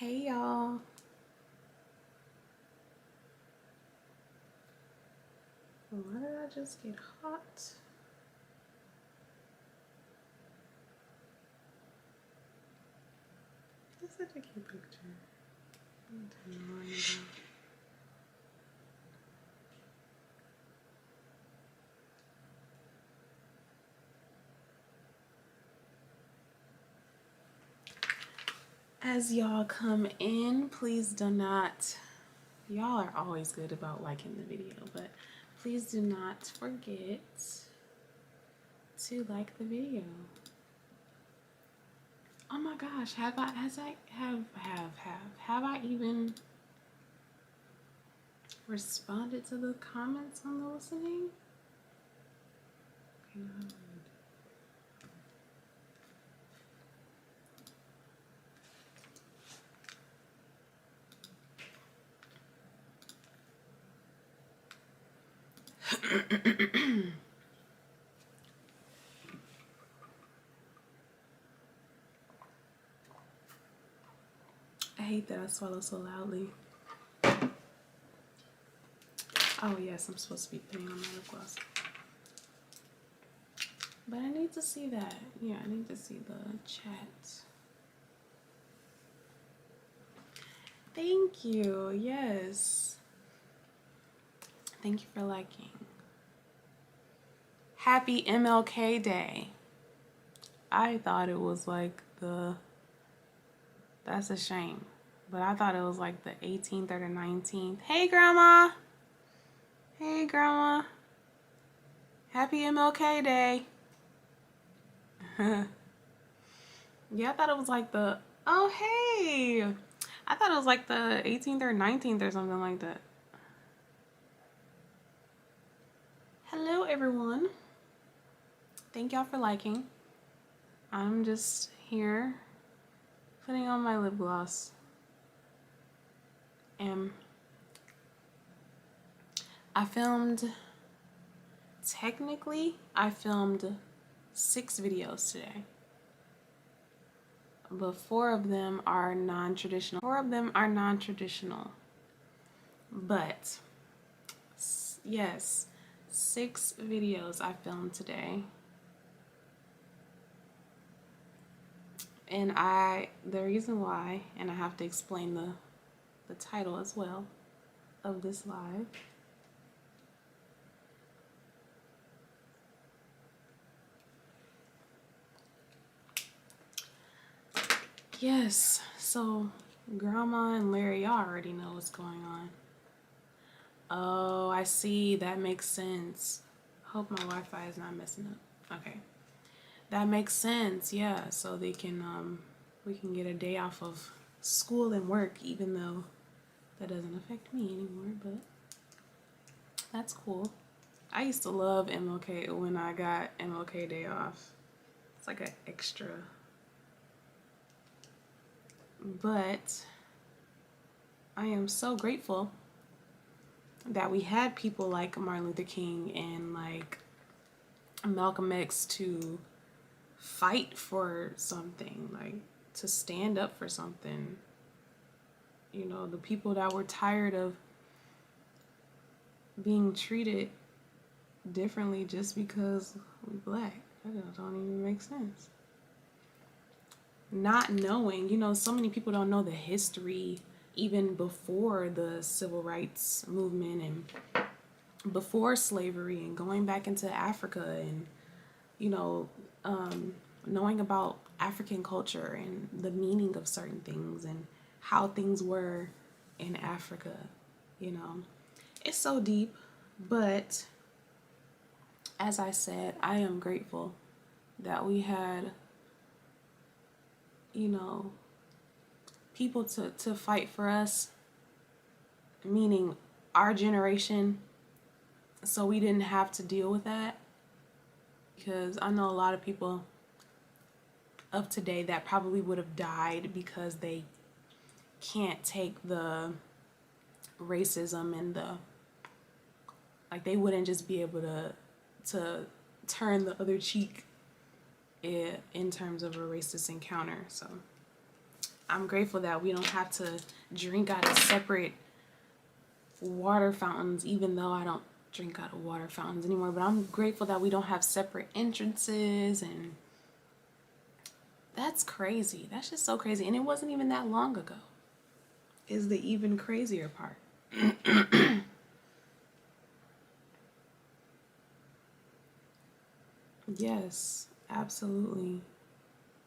Hey y'all. Why did I just get hot? That's such a cute picture. Turn the light on. As y'all come in, please do not, y'all are always good about liking the video, but please do not forget to like the video. Oh my gosh, have I even responded to the comments on the listening? Okay, no, I hate that I swallow so loudly. Oh yes, I'm supposed to be putting on my lip gloss. But I need to see that. Yeah, I need to see the chat. Thank you. Yes. Thank you for liking. Happy MLK Day. I thought it was like that's a shame. But I thought it was like the 18th or the 19th. Hey, Grandma. Hey, Grandma. Happy MLK Day. Yeah, I thought it was like oh, hey. I thought it was like the 18th or 19th or something like that. Hello, everyone. Thank y'all for liking. I'm just here putting on my lip gloss. And technically, I filmed 6 videos today. But 4 of them are non-traditional. But yes, 6 videos I filmed today. And the reason why, and I have to explain the title as well of this live. Yes, so Grandma and Larry, y'all already know what's going on. Oh, I see. That makes sense. Hope my Wi-Fi is not messing up. Okay. That makes sense. Yeah, so they can we can get a day off of school and work, even though that doesn't affect me anymore, but that's cool. I used to love MLK when I got MLK Day off. It's like an extra. But I am so grateful that we had people like Martin Luther King and like Malcolm X to fight for something, like to stand up for something. You know, the people that were tired of being treated differently just because we're black. That don't even make sense. Not knowing, you know, so many people don't know the history even before the civil rights movement and before slavery and going back into Africa and, you know, knowing about African culture and the meaning of certain things and how things were in Africa, you know. It's so deep, but as I said, I am grateful that we had, you know, people to fight for us, meaning our generation, so we didn't have to deal with that. Because I know a lot of people of today that probably would have died because they can't take the racism and like they wouldn't just be able to turn the other cheek in terms of a racist encounter. So I'm grateful that we don't have to drink out of separate water fountains, even though I don't drink out of water fountains anymore. But I'm grateful that we don't have separate entrances, and that's crazy. That's just so crazy. And it wasn't even that long ago, is the even crazier part. Yes, absolutely.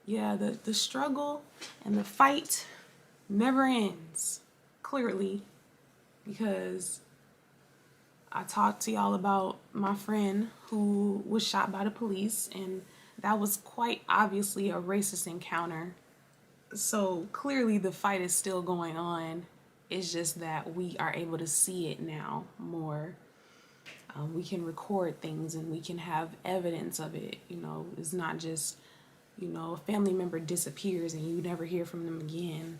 Yeah, the struggle and the fight never ends, clearly, because I talked to y'all about my friend who was shot by the police, and that was quite obviously a racist encounter. So clearly the fight is still going on. It's just that we are able to see it now more. We can record things and we can have evidence of it. You know, it's not just, you know, a family member disappears and you never hear from them again.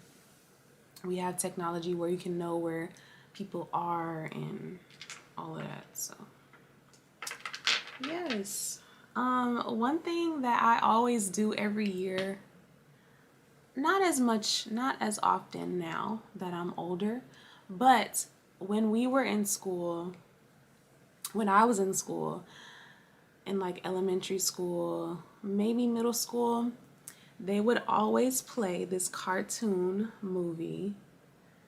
We have technology where you can know where people are and all of that. So yes. One thing that I always do every year, not as much, not as often now that I'm older, but when we were in school, when I was in school, in like elementary school, maybe middle school, they would always play this cartoon movie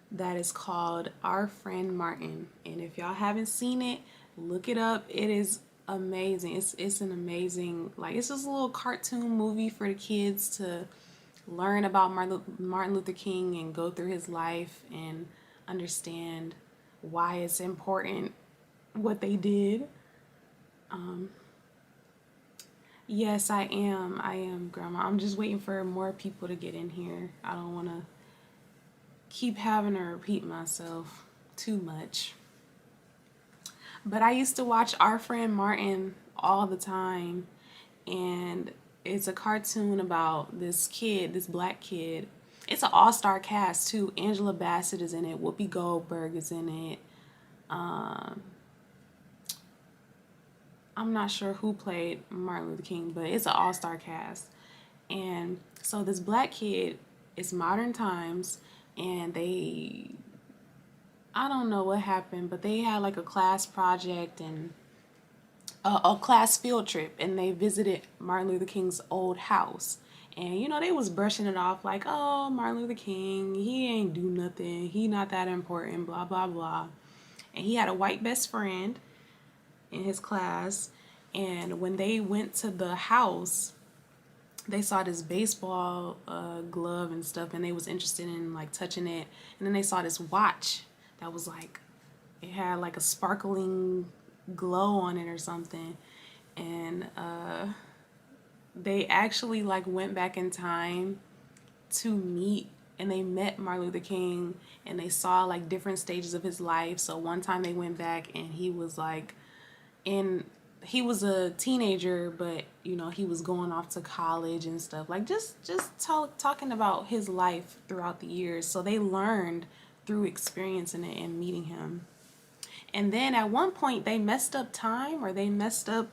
that is called Our Friend Martin. And if y'all haven't seen it, look it up. It is amazing. It's an amazing, like, it's just a little cartoon movie for the kids to learn about Martin Luther King and go through his life and understand why it's important what they did. Yes, I am. I am, Grandma. I'm just waiting for more people to get in here. I don't want to keep having to repeat myself too much. But I used to watch Our Friend Martin all the time, and it's a cartoon about this kid, this black kid. It's an all-star cast too. Angela Bassett is in it. Whoopi Goldberg is in it. I'm not sure who played Martin Luther King, but it's an all-star cast. And so this black kid, it's modern times, and I don't know what happened, but they had like a class project and a class field trip, and they visited Martin Luther King's old house. And you know, they was brushing it off like, oh, Martin Luther King, he ain't do nothing, he not that important, blah blah blah. And he had a white best friend in his class, and when they went to the house, they saw this baseball glove and stuff, and they was interested in like touching it. And then they saw this watch that was like, it had like a sparkling glow on it or something. And they actually like went back in time to meet, and they met Martin Luther King, and they saw like different stages of his life. So one time they went back and he was like he was a teenager, but you know, he was going off to college and stuff, like just talking about his life throughout the years. So they learned through experiencing it and meeting him. And then at one point they messed up time, or they messed up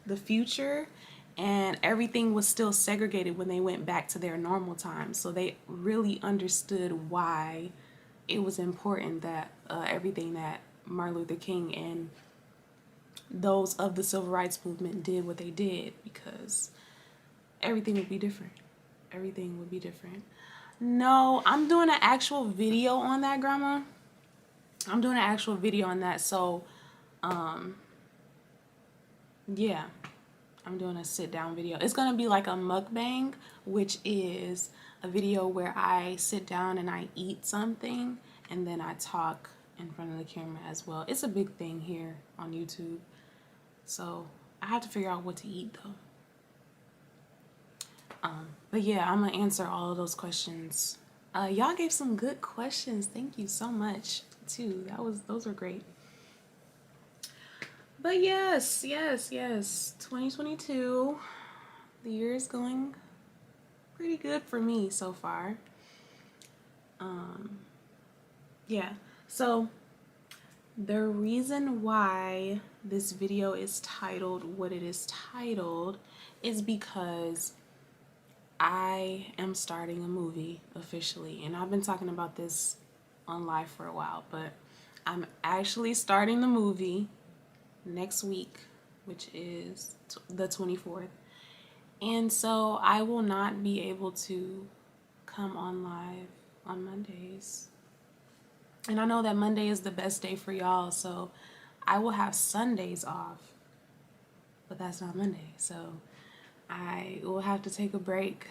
the future, and everything was still segregated when they went back to their normal time. So they really understood why it was important that everything that Martin Luther King and those of the civil rights movement did what they did, because everything would be different. Everything would be different. No, I'm doing an actual video on that, Grandma. I'm doing an actual video on that. So, yeah, I'm doing a sit down video. It's going to be like a mukbang, which is a video where I sit down and I eat something and then I talk in front of the camera as well. It's a big thing here on YouTube. So I have to figure out what to eat though. But yeah, I'm gonna answer all of those questions. Y'all gave some good questions. Thank you so much too. Those were great. But yes. 2022, the year is going pretty good for me so far. Yeah. So the reason why this video is titled what it is titled is because I am starting a movie officially, and I've been talking about this on live for a while, but I'm actually starting the movie next week, which is the 24th. And so I will not be able to come on live on Mondays. And I know that Monday is the best day for y'all, so I will have Sundays off. But that's not Monday, so I will have to take a break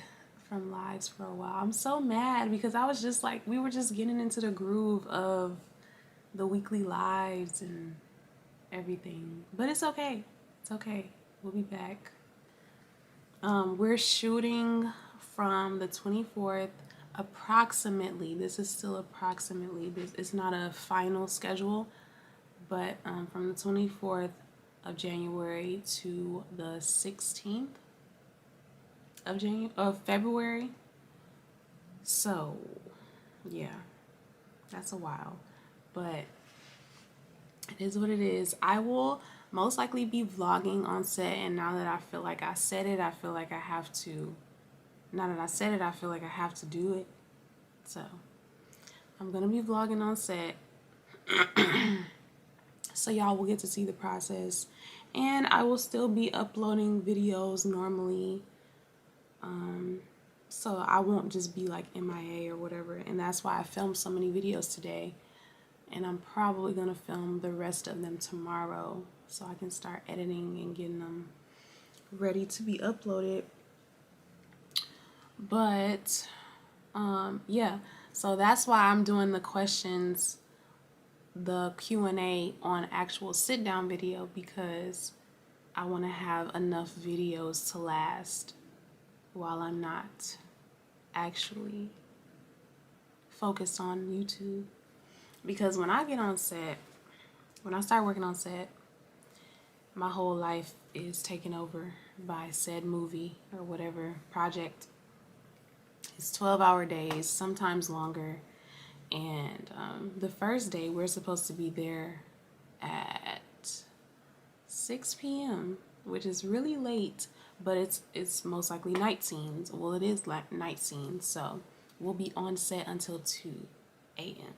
from lives for a while. I'm so mad because I was just like, we were just getting into the groove of the weekly lives and everything. But it's okay. It's okay. We'll be back. We're shooting from the 24th approximately. This is still approximately. It's not a final schedule, but from the 24th of January to the 16th of February. So, yeah, that's a while, but it is what it is. I will most likely be vlogging on set, and now that I feel like I said it, I feel like I have to. Now that I said it, I feel like I have to do it. So, I'm gonna be vlogging on set. So y'all will get to see the process, and I will still be uploading videos normally. So I won't just be like MIA or whatever, and that's why I filmed so many videos today, and I'm probably gonna film the rest of them tomorrow so I can start editing and getting them ready to be uploaded. But yeah, so that's why I'm doing the questions, the Q&A on actual sit down video, because I want to have enough videos to last while I'm not actually focused on YouTube. Because when I get on set, when I start working on set, my whole life is taken over by said movie or whatever project. It's 12-hour days, sometimes longer. And the first day, we're supposed to be there at 6 p.m., which is really late, but it's most likely night scenes. Well, it is like night scenes, so we'll be on set until 2 a.m.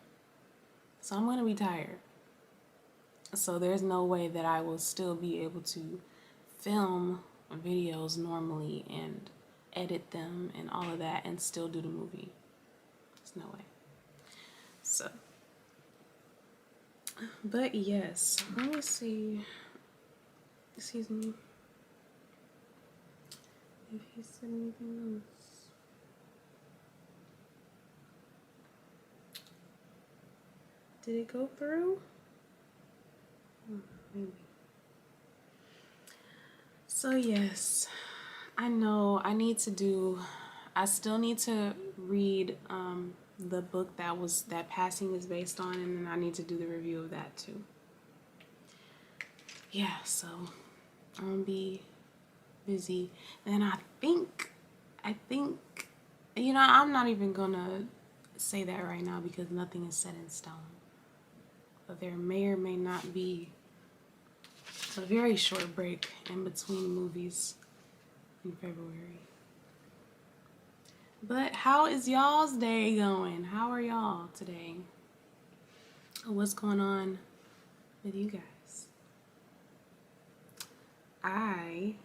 So I'm going to be tired. So there's no way that I will still be able to film videos normally and edit them and all of that and still do the movie. There's no way. So, but yes, let me see. Excuse me. If he said anything else. Did it go through? Maybe. So yes, I know I still need to read the book that Passing is based on, and then I need to do the review of that too. Yeah, so I'm gonna be busy. And I think, I'm not even gonna say that right now because nothing is set in stone. But there may or may not be a very short break in between movies in February. But how is y'all's day going? How are y'all today? What's going on with you guys? I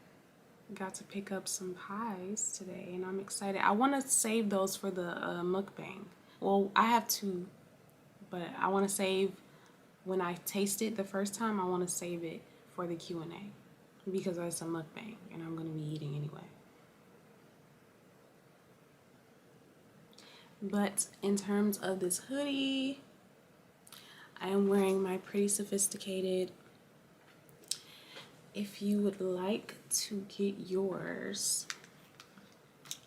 got to pick up some pies today, and I'm excited. I want to save those for the mukbang. Well, I have two, but I want to save, when I taste it the first time, I want to save it for the Q&A because it's a mukbang, and I'm going to be eating anyway. But in terms of this hoodie, I am wearing my Pretty Sophisticated. If you would like to get yours,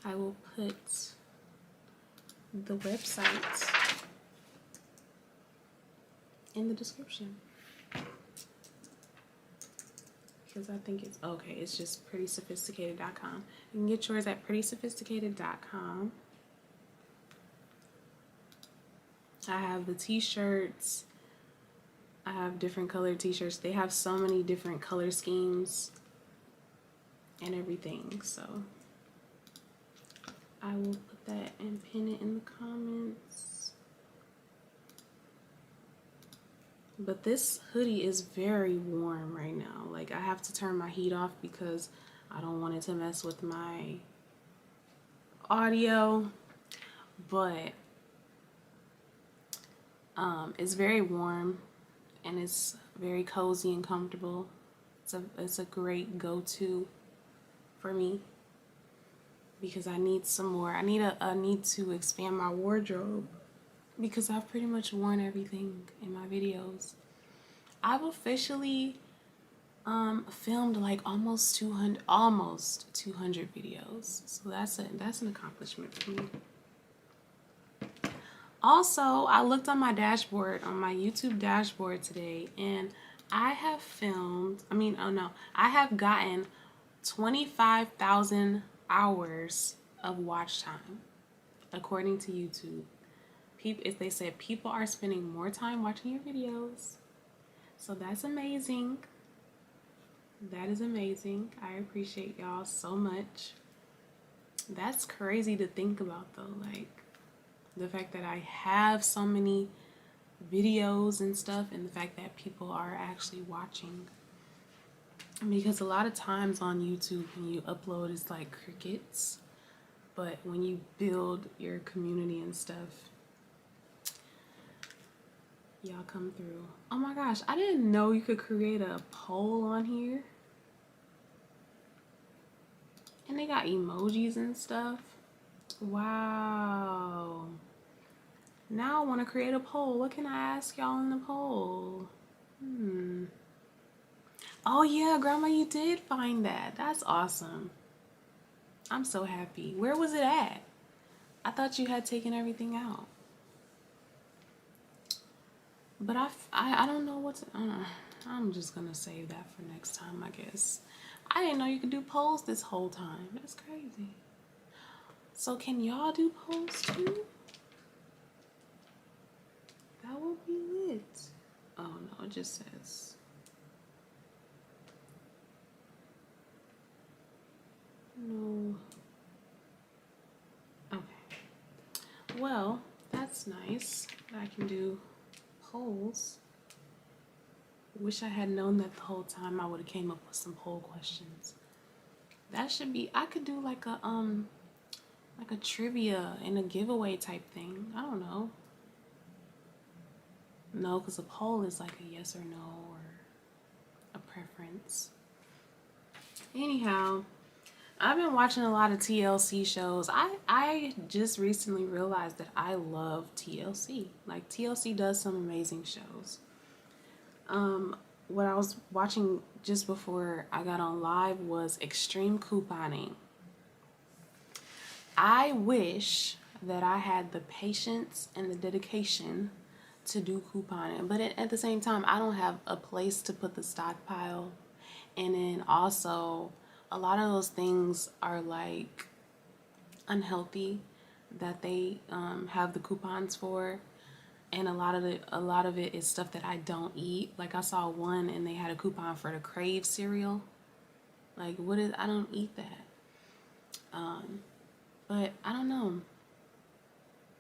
I will put the website in the description. Because I think it's okay. It's just prettysophisticated.com. You can get yours at prettysophisticated.com. I have the t-shirts. I have different colored t-shirts. They have so many different color schemes and everything. So I will put that and pin it in the comments. But this hoodie is very warm right now. Like, I have to turn my heat off because I don't want it to mess with my audio. But it's very warm and it's very cozy and comfortable. It's a great go-to for me because I need some more. I need to expand my wardrobe because I've pretty much worn everything in my videos. I've officially filmed like almost 200 videos. So that's an accomplishment for me. Also, I looked on my dashboard, on my YouTube dashboard today, and I have I have gotten 25,000 hours of watch time, according to YouTube. They said people are spending more time watching your videos. So that's amazing. That is amazing. I appreciate y'all so much. That's crazy to think about though, like the fact that I have so many videos and stuff and the fact that people are actually watching. Because a lot of times on YouTube when you upload it's like crickets, but when you build your community and stuff, y'all come through. Oh my gosh, I didn't know you could create a poll on here. And they got emojis and stuff. Wow. Now I want to create a poll. What can I ask y'all in the poll? Oh yeah, Grandma, you did find that. That's awesome. I'm so happy. Where was it at? I thought you had taken everything out. But I don't know what to, I don't know. I'm just gonna save that for next time, I guess. I didn't know you could do polls this whole time. That's crazy. So can y'all do polls too? That would be lit. Oh no, it just says. No. Okay. Well, that's nice. I can do polls. Wish I had known that the whole time. I would have came up with some poll questions. That should be, I could do like a trivia and a giveaway type thing. I don't know. No, because a poll is like a yes or no or a preference. Anyhow, I've been watching a lot of TLC shows. I just recently realized that I love TLC. Like, TLC does some amazing shows. What I was watching just before I got on live was extreme couponing. I wish that I had the patience and the dedication to do couponing, but at the same time, I don't have a place to put the stockpile. And then also, a lot of those things are like unhealthy that they have the coupons for. And a lot of it is stuff that I don't eat. Like, I saw one and they had a coupon for the Crave cereal. Like, I don't eat that. But I don't know.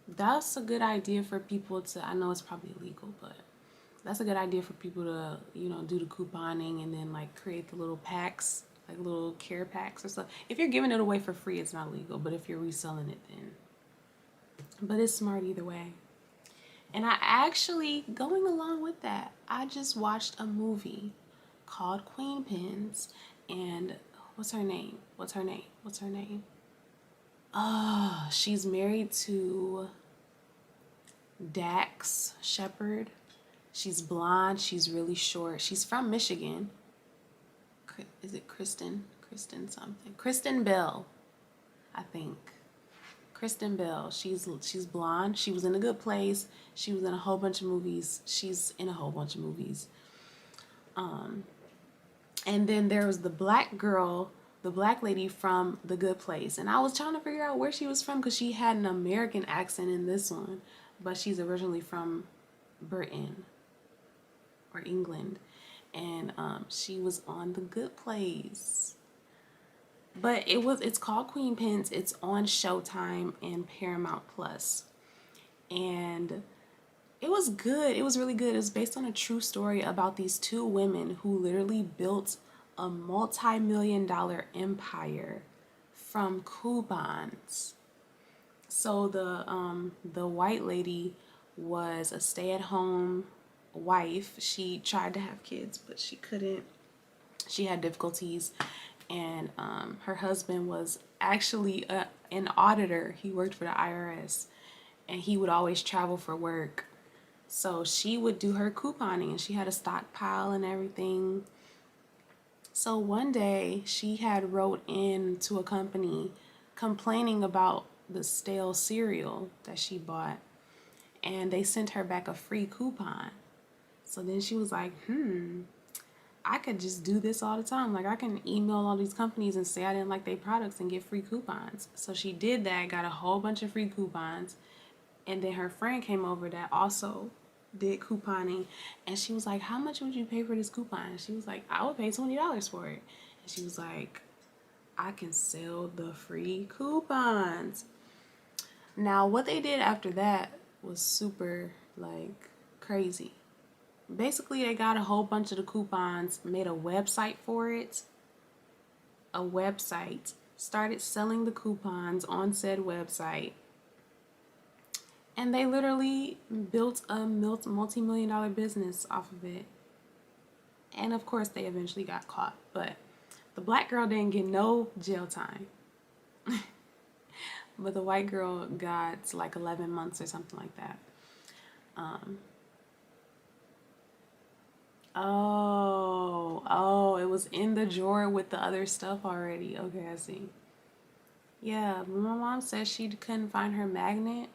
That's a good idea for people to, I know it's probably illegal, but that's a good idea for people to, do the couponing and then like create the little packs, like little care packs or stuff. If you're giving it away for free, it's not illegal, but if you're reselling it, then. But it's smart either way. And I actually, going along with that, I just watched a movie called Queen Pins. And what's her name? She's married to Dax Shepard. She's blonde. She's really short. She's from Michigan. Is it Kristen? Kristen something. Kristen Bell, I think. Kristen Bell. She's blonde. She was in A Good Place. She was in a whole bunch of movies. She's in a whole bunch of movies. And then there was the black girl, the black lady from The Good Place. And I was trying to figure out where she was from because she had an American accent in this one. But she's originally from Britain or England. And she was on The Good Place. But it's called Queen Pins. It's on Showtime and Paramount Plus. And it was good. It was really good. It was based on a true story about these two women who literally built a multi-million-dollar empire from coupons. So the white lady was a stay-at-home wife. She tried to have kids, but she couldn't. She had difficulties, and her husband was actually an auditor. He worked for the IRS, and he would always travel for work. So she would do her couponing, and she had a stockpile and everything. So one day she had wrote in to a company complaining about the stale cereal that she bought, and they sent her back a free coupon. So then she was like, I could just do this all the time. Like, I can email all these companies and say I didn't like their products and get free coupons. So she did that, got a whole bunch of free coupons. And then her friend came over that also did couponing. And she was like, how much would you pay for this coupon? And she was like, I would pay $20 for it. And she was like, I can sell the free coupons. Now, what they did after that was super, like, crazy. Basically, they got a whole bunch of the coupons, made a website for it, started selling the coupons on said website, and they literally built a multi-million-dollar business off of it. And of course, they eventually got caught, but the black girl didn't get no jail time. But the white girl got like 11 months or something like that. Oh, it was in the drawer with the other stuff already. Okay, I see. Yeah, my mom said she couldn't find her magnet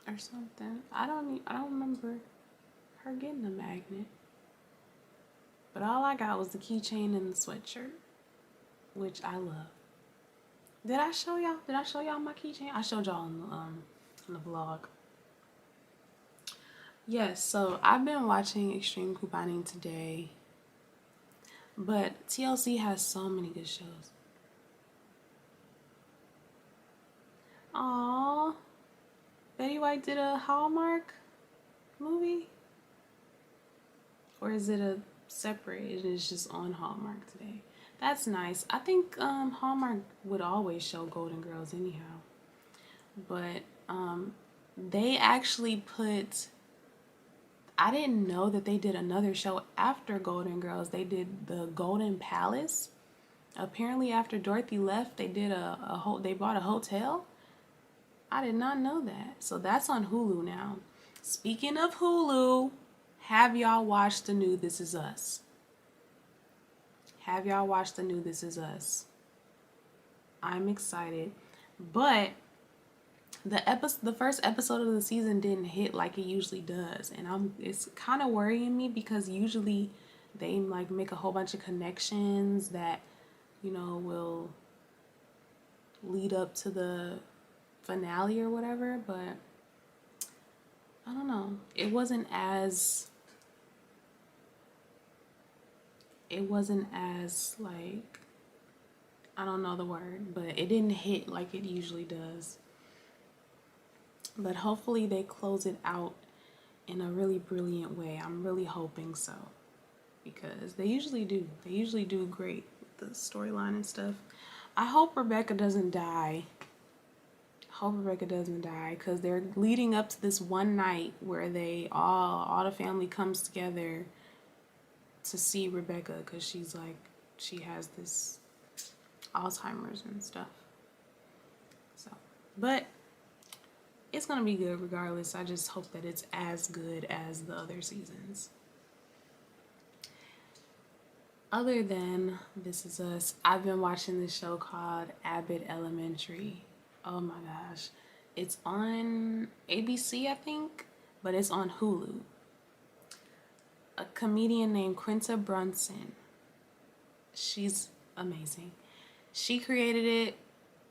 or something. I don't remember her getting a magnet. But all I got was the keychain and the sweatshirt, which I love. Did I show y'all? Did I show y'all my keychain? I showed y'all in the vlog. Yes, so I've been watching Extreme Couponing today, but TLC has so many good shows. Aww, Betty White did a Hallmark movie? Or is it a separate? It is just on Hallmark today. That's nice. I think Hallmark would always show Golden Girls anyhow. But they actually put... I didn't know that they did another show after Golden Girls. They did the Golden Palace. Apparently, after Dorothy left, they did they bought a hotel. I did not know that. So that's on Hulu now. Speaking of Hulu, have y'all watched the new This Is Us? Have y'all watched the new This Is Us? I'm excited, but the first episode of the season didn't hit like it usually does, and it's kind of worrying me because usually they like make a whole bunch of connections that, you know, will lead up to the finale or whatever, but I don't know. It wasn't as like, I don't know the word, but it didn't hit like it usually does. But hopefully they close it out in a really brilliant way. I'm really hoping so, because they usually do. They usually do great with the storyline and stuff. I hope Rebecca doesn't die. Because they're leading up to this one night where all the family comes together to see Rebecca, because she has this Alzheimer's and stuff. So, but it's gonna be good regardless. I just hope that it's as good as the other seasons. Other than This Is Us, I've been watching this show called Abbott Elementary. Oh my gosh. It's on ABC, I think, but it's on Hulu. A comedian named Quinta Brunson. She's amazing. She created it.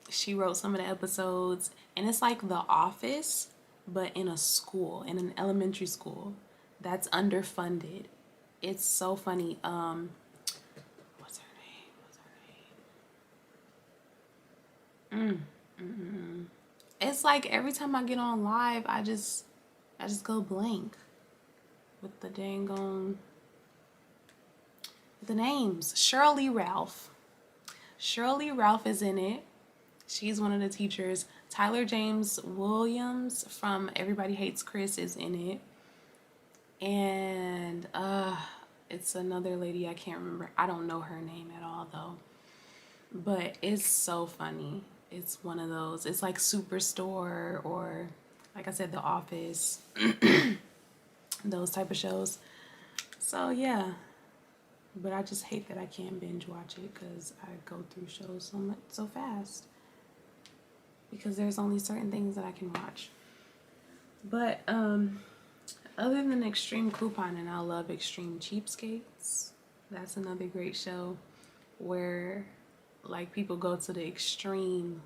She wrote some of the episodes, and it's like The Office, but in a school, in an elementary school that's underfunded. It's so funny. What's her name? It's like every time I get on live, I just go blank with the dang on the names. Shirley Ralph. Shirley Ralph is in it. She's one of the teachers. Tyler James Williams from Everybody Hates Chris is in it. And it's another lady I can't remember. I don't know her name at all though. But it's so funny. It's one of those. It's like Superstore or, like I said, The Office. Those type of shows. So yeah. But I just hate that I can't binge watch it because I go through shows so fast. Because there's only certain things that I can watch. But other than Extreme Couponing, I love Extreme Cheapskates. That's another great show where like people go to the extreme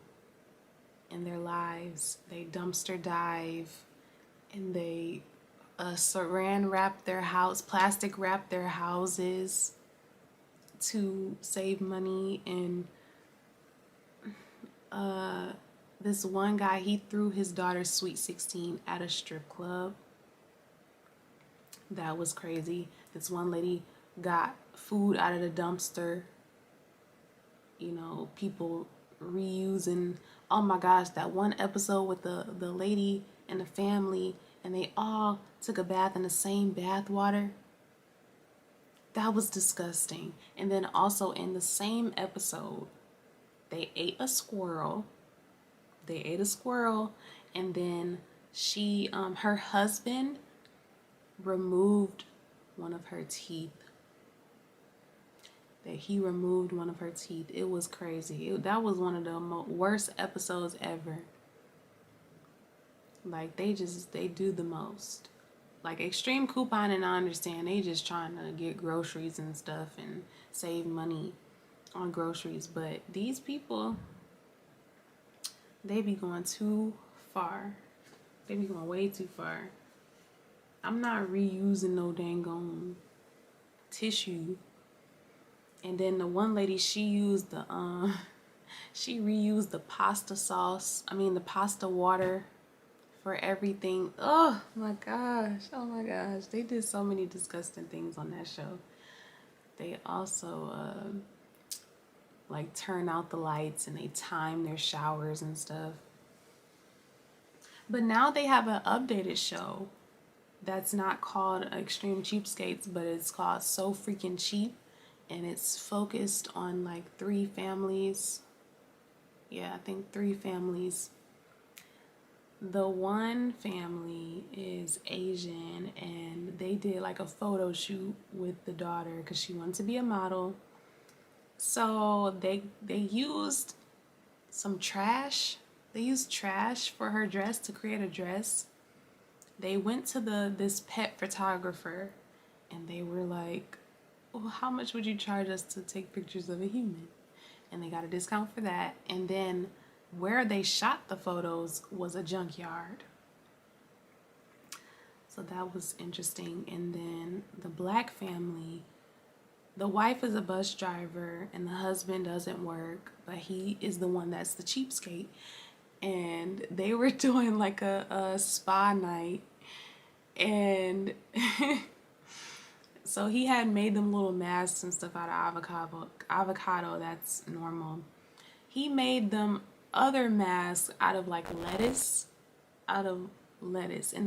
in their lives. They dumpster dive and they saran wrap their house, plastic wrap their houses to save money. And this one guy, he threw his daughter's Sweet 16 at a strip club. That was crazy. This one lady got food out of the dumpster. You know, people reusing. Oh my gosh, that one episode with the lady and the family, and they all took a bath in the same bath water. That was disgusting. And then also in the same episode, they ate a squirrel. And then she, her husband removed one of her teeth. It was crazy. That was one of the worst episodes ever. Like, they do the most. Like, Extreme Couponing, I understand. They just trying to get groceries and stuff and save money on groceries. But these people, they be going too far. They be going way too far. I'm not reusing no dang on tissue. And then the one lady, she used the she reused the pasta sauce. I mean the pasta water for everything. Oh my gosh. They did so many disgusting things on that show. They also like turn out the lights and they time their showers and stuff. But now they have an updated show that's not called Extreme Cheapskates, but it's called So Freaking Cheap. And it's focused on like 3 families. Yeah, I think 3 families. The one family is Asian, and they did like a photo shoot with the daughter because she wanted to be a model. So they used some trash. They used trash for her dress to create a dress. They went to this pet photographer, and they were like, well, how much would you charge us to take pictures of a human? And they got a discount for that. And then where they shot the photos was a junkyard. So that was interesting. And then the black family, the wife is a bus driver and the husband doesn't work, but he is the one that's the cheapskate. And they were doing like a spa night. And so he had made them little masks and stuff out of avocado. That's normal. He made them other masks out of like lettuce. And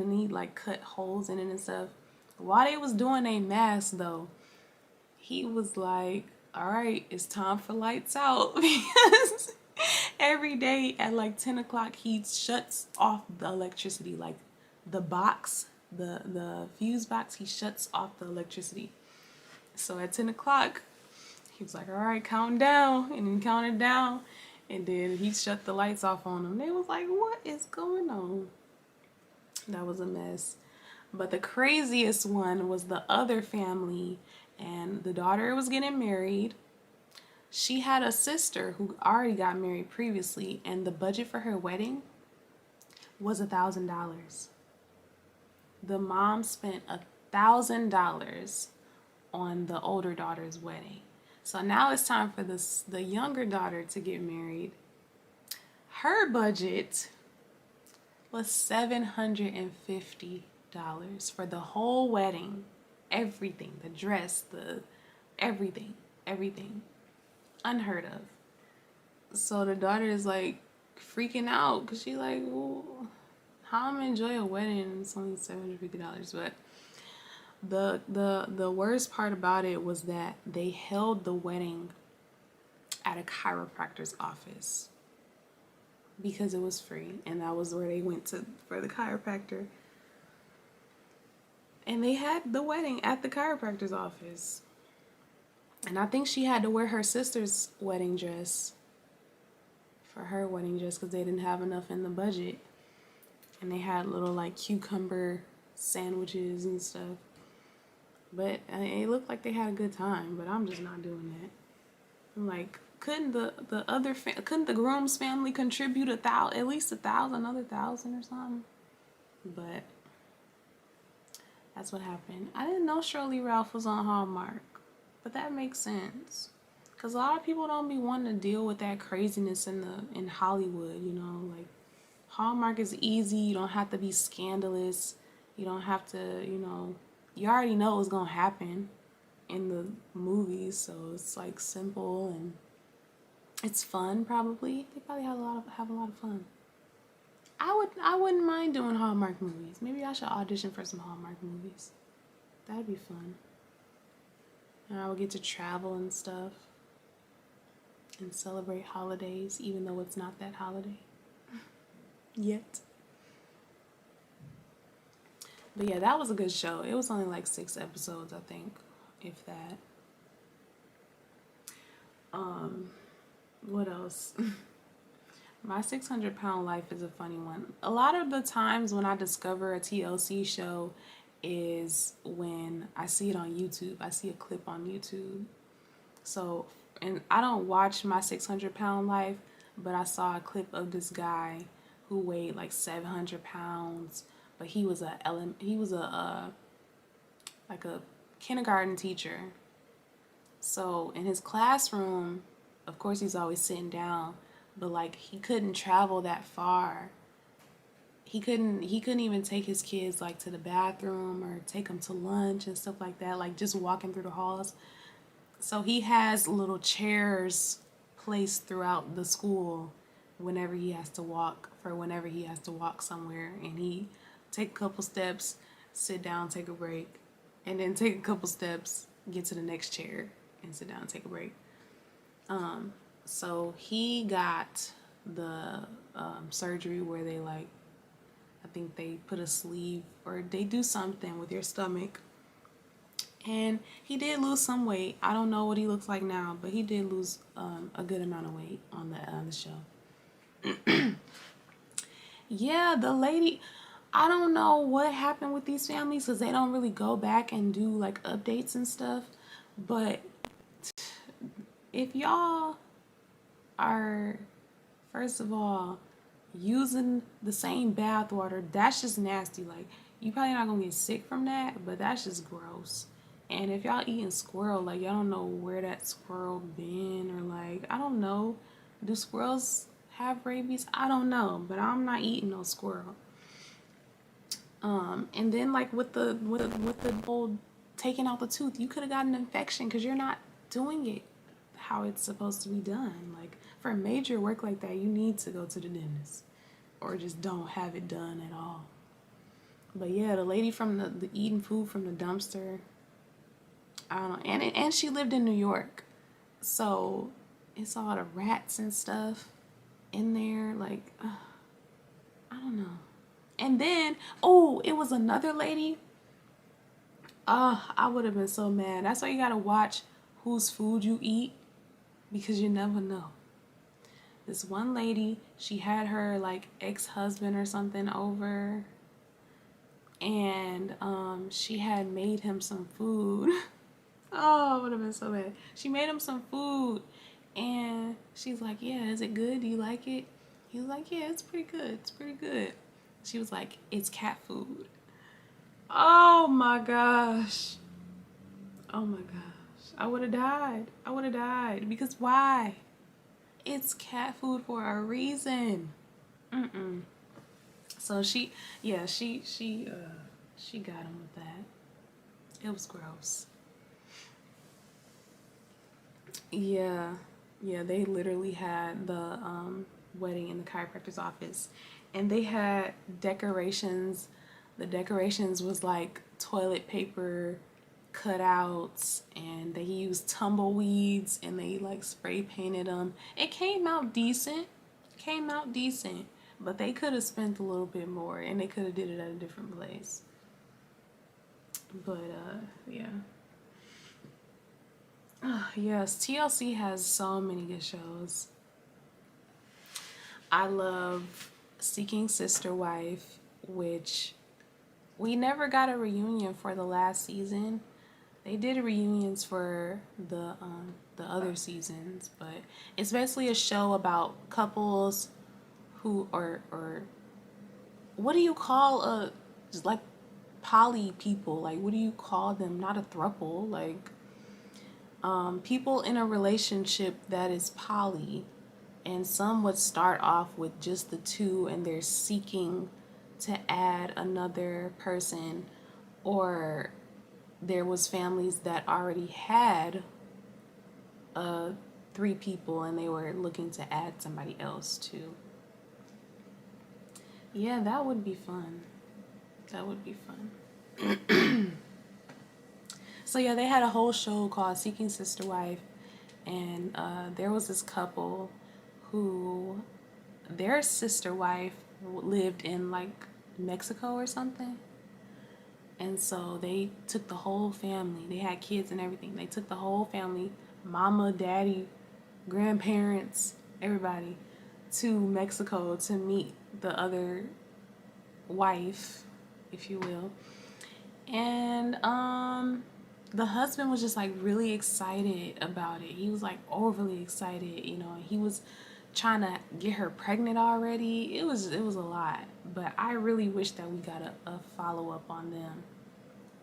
then he like cut holes in it and stuff. While they was doing a mask though, he was like, all right, it's time for lights out. Because every day at like 10 o'clock, he shuts off the electricity. Like the box, the fuse box, he shuts off the electricity. So at 10 o'clock, he was like, all right, count down. And then counted down. And then he shut the lights off on them. They was like, what is going on? That was a mess. But the craziest one was the other family. And the daughter was getting married. She had a sister who already got married previously. And the budget for her wedding was $1,000. The mom spent $1,000 on the older daughter's wedding. So now it's time for the younger daughter to get married. her budget was $750 for the whole wedding. Everything, the dress, the everything. Unheard of. So the daughter is like freaking out because she like, well, how I'm gonna enjoy a wedding and it's only $750. But the worst part about it was that they held the wedding at a chiropractor's office because it was free, and that was where they went to for the chiropractor. And they had the wedding at the chiropractor's office. And I think she had to wear her sister's wedding dress for her wedding dress because they didn't have enough in the budget. And they had little like cucumber sandwiches and stuff. But it looked like they had a good time, but I'm just not doing that. I'm like, couldn't the groom's family contribute at least another $1,000 or something? But that's what happened. I didn't know Shirley Ralph was on Hallmark, but that makes sense. Cause a lot of people don't be wanting to deal with that craziness in Hollywood, you know, like Hallmark is easy. You don't have to be scandalous. You don't have to, you know, you already know what's gonna happen in the movies, so it's like simple and it's fun. Probably they probably have a lot of fun. I wouldn't mind doing Hallmark movies. Maybe I should audition for some Hallmark movies. That'd be fun. And I would get to travel and stuff and celebrate holidays, even though it's not that holiday yet. But yeah, that was a good show. It was only like 6 episodes, I think, if that. What else? My 600-Pound Life is a funny one. A lot of the times when I discover a TLC show is when I see it on YouTube. I see a clip on YouTube. So, and I don't watch My 600-Pound Life, but I saw a clip of this guy who weighed like 700 pounds, but he was like a kindergarten teacher. So in his classroom, of course he's always sitting down, but like he couldn't travel that far. He couldn't even take his kids like to the bathroom or take them to lunch and stuff like that, like just walking through the halls. So he has little chairs placed throughout the school whenever he has to walk somewhere, and he take a couple steps, sit down, take a break, and then take a couple steps, get to the next chair and sit down and take a break. So he got the surgery where they like, I think they put a sleeve or they do something with your stomach. And he did lose some weight. I don't know what he looks like now, but he did lose a good amount of weight on the show. Yeah, the lady, I don't know what happened with these families because they don't really go back and do like updates and stuff. But if y'all are, first of all, using the same bath water, that's just nasty. Like, you probably not gonna get sick from that, but that's just gross. And if y'all eating squirrel, like, y'all don't know where that squirrel been, or like, I don't know, do squirrels have rabies? I don't know, but I'm not eating no squirrel. And then like with the whole taking out the tooth, you could have gotten an infection because you're not doing it how it's supposed to be done. Like, for major work like that, you need to go to the dentist, or just don't have it done at all. But yeah, the lady from the eating food from the dumpster, I don't know, and she lived in New York, so it's all the rats and stuff in there. Like, I don't know. And then, it was another lady. I would have been so mad. That's why you gotta watch whose food you eat, because you never know. This one lady, she had her like ex-husband or something over, and she had made him some food. Oh, I would have been so bad. She made him some food, and she's like, yeah, is it good? Do you like it? He was like, yeah, it's pretty good. It's pretty good. She was like, it's cat food. Oh my gosh. Oh my gosh. I would have died. Because why? It's cat food for a reason. Mm-mm. So she got him with that. It was gross. Yeah, yeah. They literally had the wedding in the chiropractor's office, and they had decorations. The decorations was like toilet paper cutouts, and they used tumbleweeds, and they like spray painted them. It came out decent. Came out decent, but they could have spent a little bit more, and they could have did it at a different place. But yeah. Yes, TLC has so many good shows. I love Seeking Sister Wife, which we never got a reunion for the last season. They did reunions for the other seasons, but it's basically a show about couples who or what do you call a just like poly people? Like what do you call them? Not a throuple, like people in a relationship that is poly, and some would start off with just the two and they're seeking to add another person, or there was families that already had three people and they were looking to add somebody else too. Yeah, that would be fun. That would be fun. So yeah, they had a whole show called Seeking Sister Wife, and there was this couple who their sister wife lived in like Mexico or something. And so they took the whole family. They had kids and everything. They took the whole family, mama, daddy, grandparents, everybody, to Mexico to meet the other wife, if you will. And the husband was just like really excited about it. He was like overly excited, you know. He was trying to get her pregnant already. It was a lot. But I really wish that we got a follow up on them,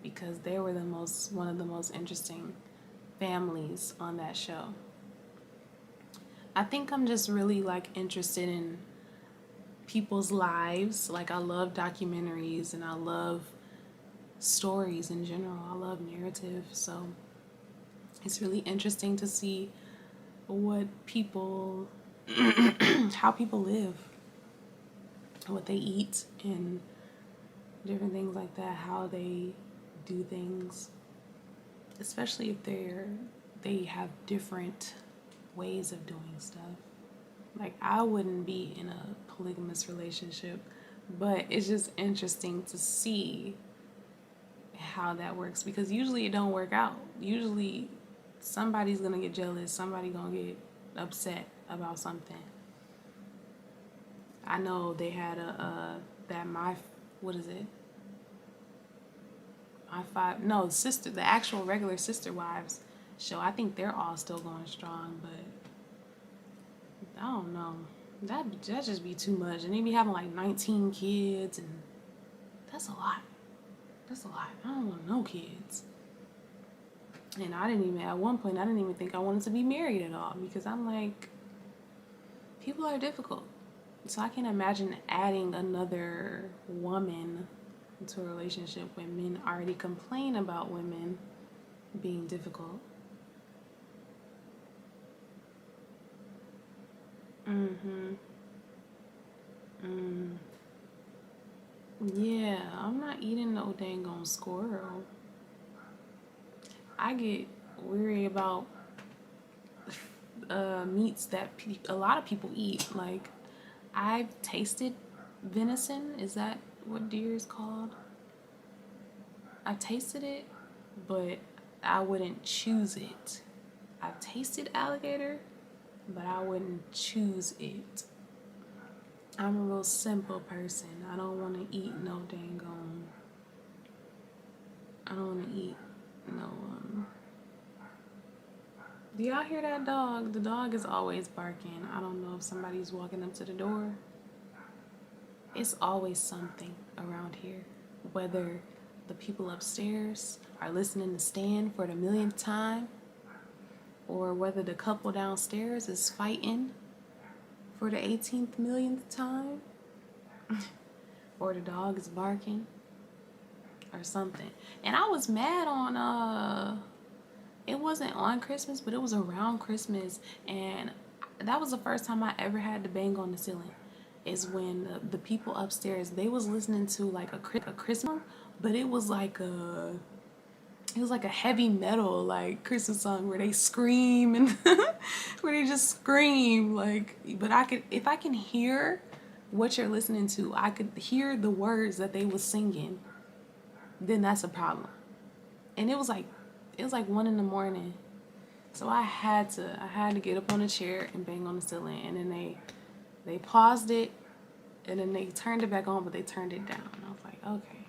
because they were one of the most interesting families on that show. I think I'm just really like interested in people's lives. Like I love documentaries and I love stories in general. I love narrative. So it's really interesting to see what people how people live, what they eat, and different things like that, how they do things, especially if they have different ways of doing stuff. Like I wouldn't be in a polygamous relationship, but it's just interesting to see how that works, because usually it don't work out. Usually somebody's gonna get jealous, somebody gonna get upset about something. I know they had what is it? The actual regular Sister Wives show. I think they're all still going strong, but I don't know. That just be too much, and they be having like 19 kids, and that's a lot. That's a lot. I don't want no kids. And at one point, I didn't even think I wanted to be married at all, because I'm like, people are difficult. So I can't imagine adding another woman into a relationship when men already complain about women being difficult. Yeah, I'm not eating no dang on squirrel. I get weary about meats that a lot of people eat. Like, I've tasted venison. Is that what deer is called? I tasted it, but I wouldn't choose it. I've tasted alligator, but I wouldn't choose it. I'm a real simple person. I don't want to eat no dang on. I don't want to eat no. Do y'all hear that dog? The dog is always barking. I don't know if somebody's walking up to the door. It's always something around here. Whether the people upstairs are listening to Stan for the millionth time, or whether the couple downstairs is fighting, for the 18th millionth time. Or the dog is barking or something. And I was mad on it wasn't on Christmas, but it was around Christmas, and that was the first time I ever had to bang on the ceiling. Is when the people upstairs, they was listening to like a Christmas, but it was like a heavy metal like Christmas song where they scream and where they just scream like. But if I can hear what you're listening to, I could hear the words that they was singing, then that's a problem. And it was like 1 a.m, so I had to get up on a chair and bang on the ceiling. And then they paused it, and then they turned it back on, but they turned it down. I was like, okay,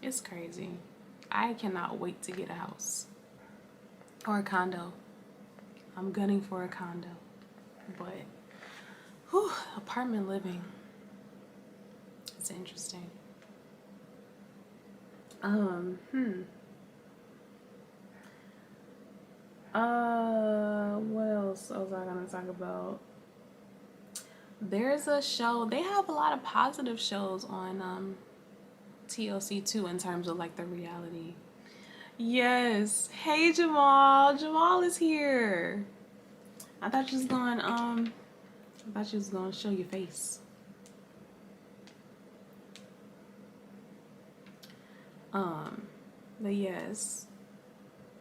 it's crazy. I cannot wait to get a house or a condo. I'm gunning for a condo, but apartment living, it's interesting. What else was I gonna talk about? There's a show, they have a lot of positive shows on TLC too, in terms of like the reality. Yes. Hey Jamal. Jamal is here. I thought you was going to show your face. But yes,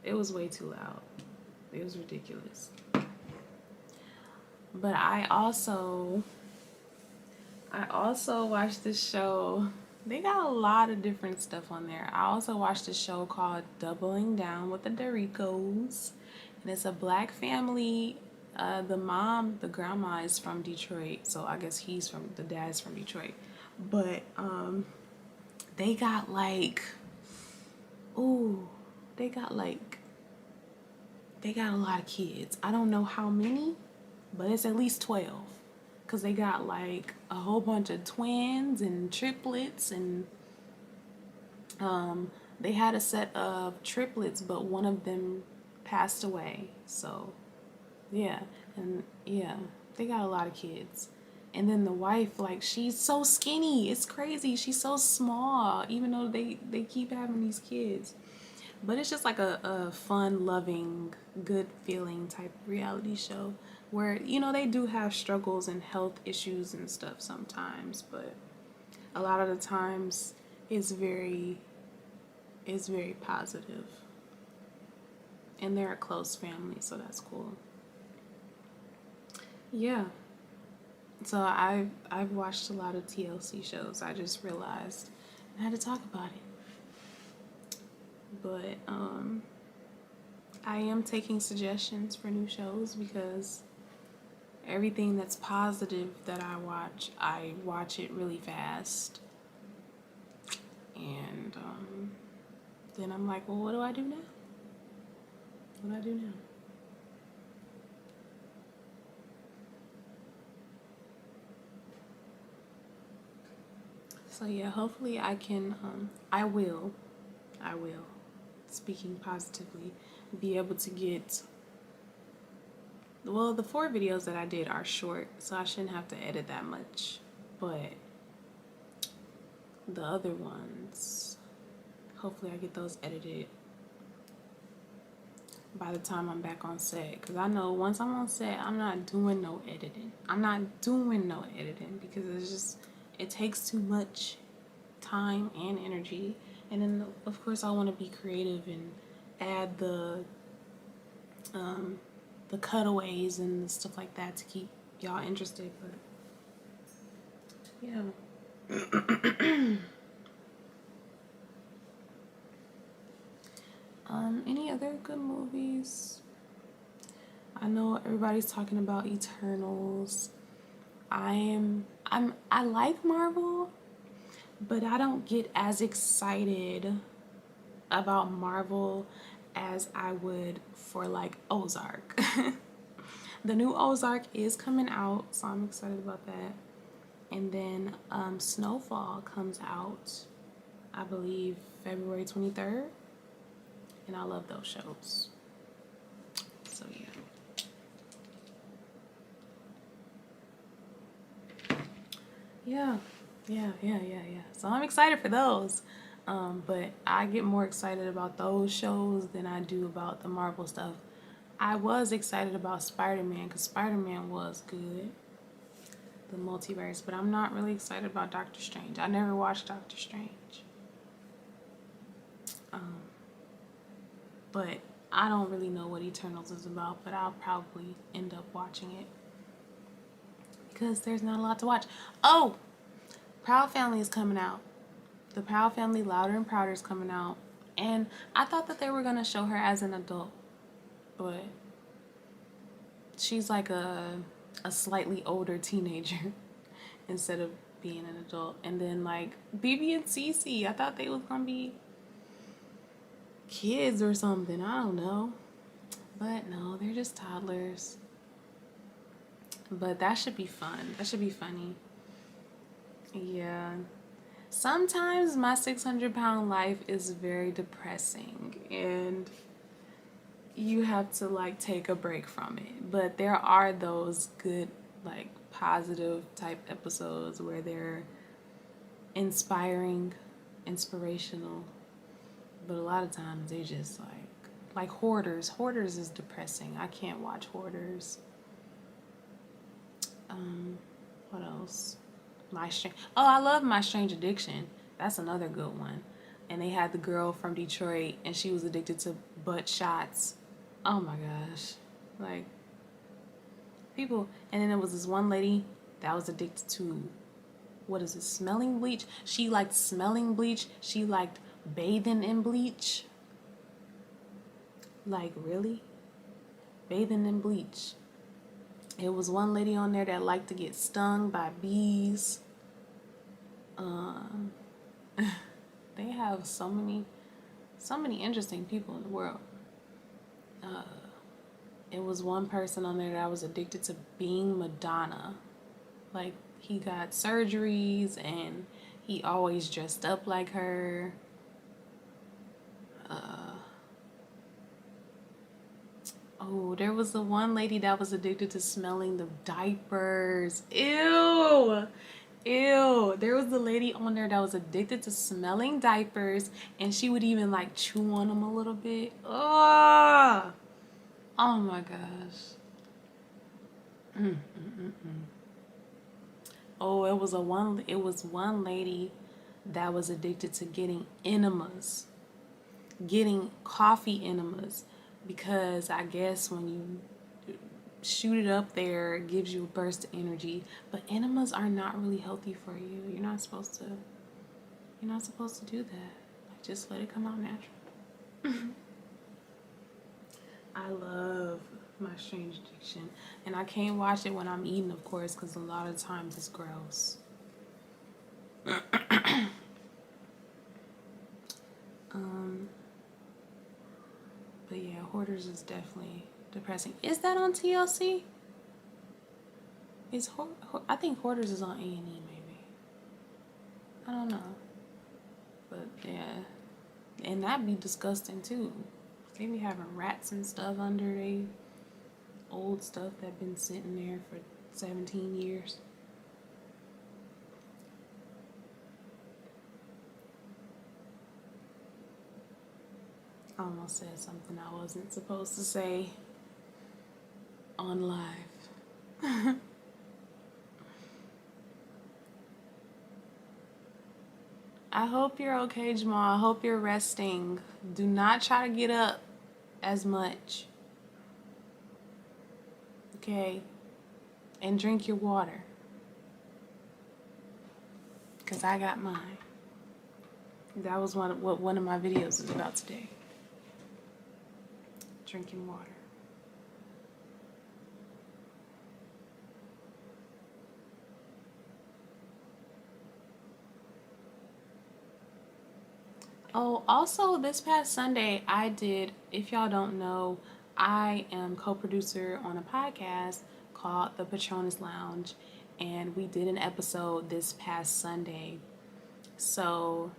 it was way too loud. It was ridiculous. But I also watched this show. They got a lot of different stuff on there. I also watched a show called Doubling Down with the Doricos. And it's a black family. The grandma is from Detroit. So I guess the dad's from Detroit. But they got like they got a lot of kids. I don't know how many, but it's at least 12. Because they got like a whole bunch of twins and triplets, and they had a set of triplets, but one of them passed away. So yeah, they got a lot of kids. And then the wife, like, she's so skinny. It's crazy. She's so small, even though they keep having these kids. But it's just like a fun, loving, good feeling type reality show where, they do have struggles and health issues and stuff sometimes, but a lot of the times it's very positive. And they're a close family, so that's cool. Yeah. So I've watched a lot of TLC shows. I just realized I had to talk about it. But I am taking suggestions for new shows because everything that's positive that I watch it really fast. And then I'm like, well, what do I do now? What do I do now? So yeah, hopefully I can, I will, speaking positively, be able to get, well, the 4 videos that I did are short, so I shouldn't have to edit that much, but the other ones, hopefully I get those edited by the time I'm back on set, because I know once I'm on set, I'm not doing no editing. Because it takes too much time and energy. And then of course I want to be creative and add the cutaways and the stuff like that to keep y'all interested. But yeah. Any other good movies? I know everybody's talking about Eternals. I like Marvel, but I don't get as excited about Marvel as I would for like Ozark. The new Ozark is coming out, so I'm excited about that. And then Snowfall comes out, I believe, February 23rd. And I love those shows. So yeah. Yeah. So I'm excited for those. But I get more excited about those shows than I do about the Marvel stuff. I was excited about Spider-Man because Spider-Man was good, the multiverse, but I'm not really excited about Doctor Strange. I never watched Doctor Strange. But I don't really know what Eternals is about, but I'll probably end up watching it because there's not a lot to watch. Oh, Proud Family is coming out. The Proud Family Louder and Prouder is coming out. And I thought that they were going to show her as an adult, but she's like a slightly older teenager instead of being an adult. And then like BB and Cece, I thought they was going to be kids or something. I don't know. But no, they're just toddlers. But that should be fun. That should be funny. Yeah. Sometimes my 600-pound life is very depressing and you have to like take a break from it. But there are those good, like positive type episodes where they're inspirational. But a lot of times they just like Hoarders. Hoarders is depressing. I can't watch Hoarders. What else? I love My Strange Addiction. That's another good one. And they had the girl from Detroit and she was addicted to butt shots. Oh my gosh. Like people. And then there was this one lady that was addicted to, what is it, smelling bleach. She liked smelling bleach. She liked bathing in bleach. Like really? Bathing in bleach. It was one lady on there that liked to get stung by bees. They have so many interesting people in the world. It was one person on there that was addicted to being Madonna. Like he got surgeries and he always dressed up like her. Oh, there was the one lady that was addicted to smelling the diapers. Ew. There was the lady on there that was addicted to smelling diapers and she would even like chew on them a little bit. Oh my gosh. Oh, it was one lady that was addicted to getting enemas. Getting coffee enemas. Because I guess when you shoot it up there, it gives you a burst of energy. But enemas are not really healthy for you. You're not supposed to do that. Like, just let it come out natural. I love My Strange Addiction. And I can't watch it when I'm eating, of course, because a lot of times it's gross. But yeah, Hoarders is definitely depressing. Is that on TLC? I think Hoarders is on A&E maybe. I don't know. But yeah. And that'd be disgusting too. They be having rats and stuff under they old stuff that been sitting there for 17 years. I almost said something I wasn't supposed to say on live. I hope you're okay, Jamal. I hope you're resting. Do not try to get up as much. Okay? And drink your water. Because I got mine. That was what one of my videos is about today. Drinking water. Oh, also this past Sunday I did, if y'all don't know, I am co-producer on a podcast called The Patronus Lounge, and we did an episode this past Sunday. So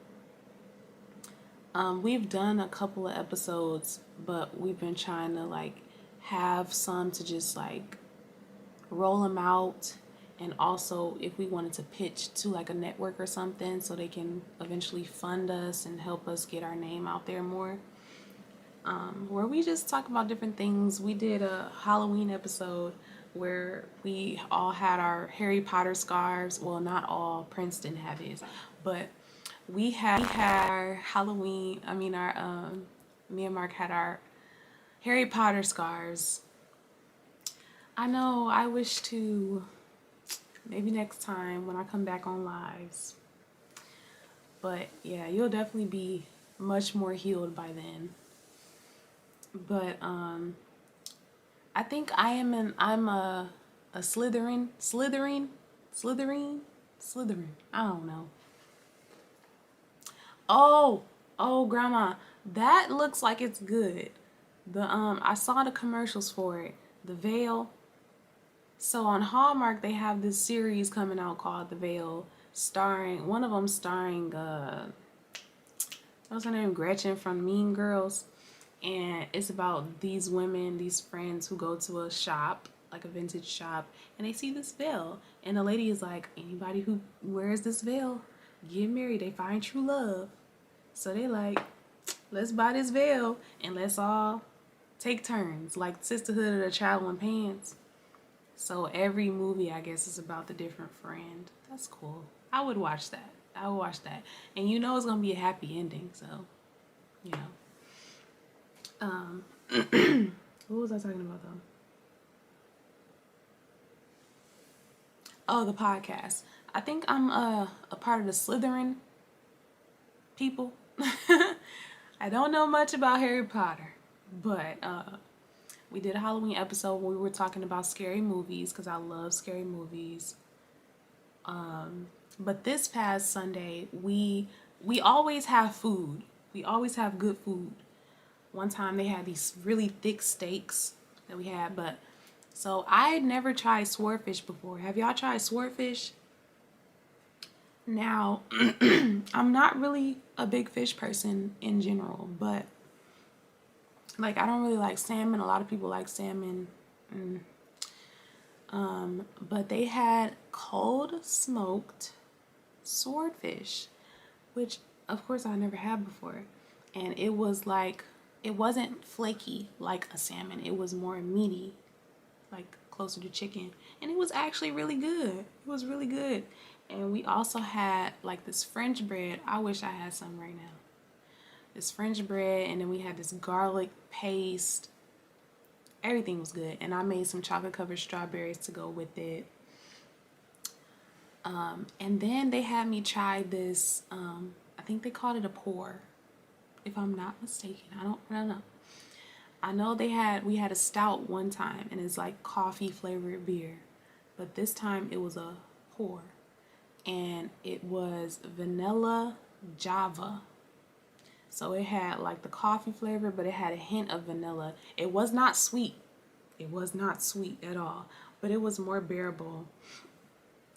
we've done a couple of episodes, but we've been trying to like have some to just like roll them out and also if we wanted to pitch to like a network or something so they can eventually fund us and help us get our name out there more. Where we just talk about different things. We did a Halloween episode where we all had our Harry Potter scarves. Well, not all, Prince didn't have his, but we had our Halloween, me and Mark had our Harry Potter scarves. I know, I wish to, maybe next time when I come back on lives. But yeah, you'll definitely be much more healed by then. But I think I'm a Slytherin. I don't know. Oh, Grandma, that looks like it's good. I saw the commercials for it. The Veil. So on Hallmark they have this series coming out called The Veil, one of them starring what's her name, Gretchen from Mean Girls. And it's about these women, these friends who go to a shop, like a vintage shop, and they see this veil. And the lady is like, anybody who wears this veil, get married, they find true love. So they like, let's buy this veil and let's all take turns, like Sisterhood of the Traveling Pants. So every movie, I guess, is about the different friend. That's cool. I would watch that. And you know it's going to be a happy ending, so, you know. What was I talking about though? Oh, the podcast. I think I'm a part of the Slytherin people. I don't know much about Harry Potter, but we did a Halloween episode where we were talking about scary movies because I love scary movies. But this past Sunday, we always have food. We always have good food. One time they had these really thick steaks that we had, but so I had never tried swordfish before. Have y'all tried swordfish? Now, I'm not really a big fish person in general, but like I don't really like salmon. A lot of people like salmon. But they had cold smoked swordfish, which of course I never had before. And it was like, it wasn't flaky like a salmon. It was more meaty, like closer to chicken. And it was actually really good. It was really good. And we also had like this French bread. I wish I had some right now. This French bread, and then we had this garlic paste. Everything was good. And I made some chocolate covered strawberries to go with it. And then they had me try this, I think they called it a pour, if I'm not mistaken. I don't know. I know we had a stout one time, and it's like coffee flavored beer. But this time it was a pour. And it was vanilla java. So it had like the coffee flavor, but it had a hint of vanilla. It was not sweet. It was not sweet at all. But it was more bearable.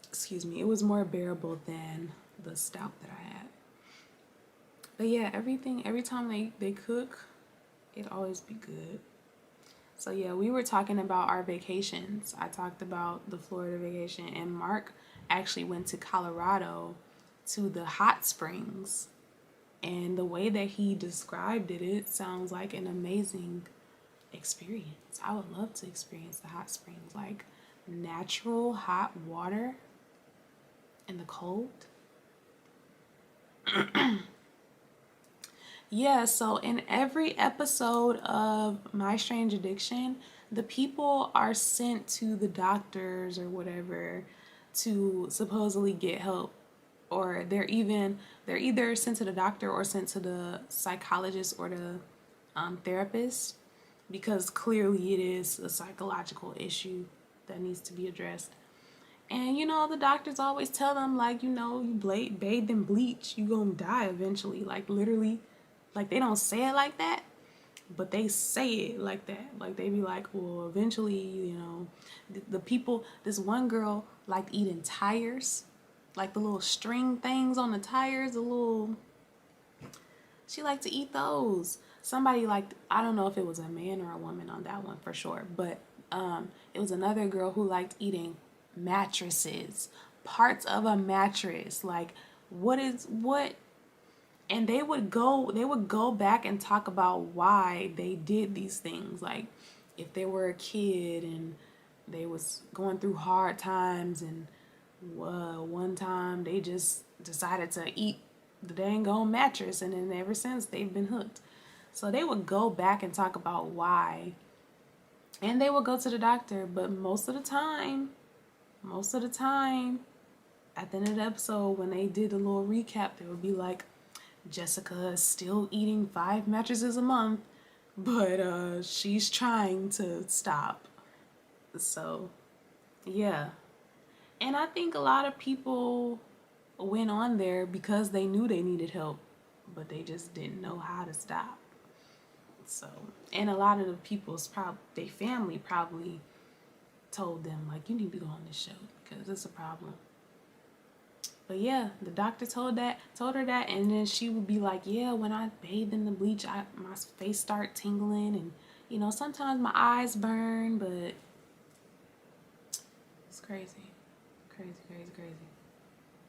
Excuse me. It was more bearable than the stout that I had. But yeah, every time they cook, it always be good. So yeah, we were talking about our vacations. I talked about the Florida vacation, and Mark actually went to Colorado to the hot springs. And the way that he described it, it sounds like an amazing experience. I would love to experience the hot springs, like natural hot water in the cold. Yeah, so in every episode of My Strange Addiction, the people are sent to the doctors or whatever to supposedly get help. Or they're either sent to the doctor or sent to the psychologist or the therapist, because clearly it is a psychological issue that needs to be addressed. And you know, the doctors always tell them, like, you know, you bathe in bleach, you gonna die eventually. Like literally, like they don't say it like that, but they say it like that. Like they be like, well, eventually, you know, the people. This one girl liked eating tires. Like the little string things on the tires, she liked to eat those. Somebody liked, I don't know if it was a man or a woman on that one for sure, but it was another girl who liked eating mattresses, parts of a mattress. Like, what? And they would go back and talk about why they did these things. Like, if they were a kid and they was going through hard times, and one time they just decided to eat the dang on mattress, and then ever since they've been hooked. So they would go back and talk about why, and they would go to the doctor. But most of the time, at the end of the episode, when they did the little recap, they would be like, Jessica is still eating 5 mattresses a month, but she's trying to stop. So, yeah. And I think a lot of people went on there because they knew they needed help, but they just didn't know how to stop. So, and a lot of the their family probably told them, like, you need to go on this show because it's a problem. But yeah, the doctor told her that, and then she would be like, yeah, when I bathe in the bleach, my face start tingling, and sometimes my eyes burn, but it's crazy. Crazy, crazy, crazy.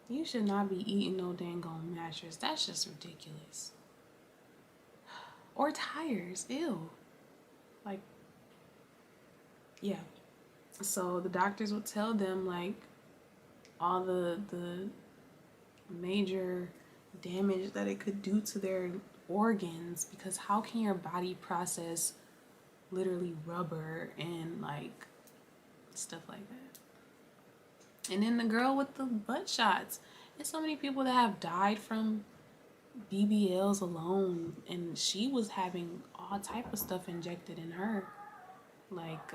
You should not be eating no dang on mattress. That's just ridiculous. Or tires, ew. Like, yeah. So the doctors would tell them, like, all the major damage that it could do to their organs, because how can your body process literally rubber and like stuff like that? And then the girl with the butt shots. There's so many people that have died from BBLs alone, and she was having all type of stuff injected in her, like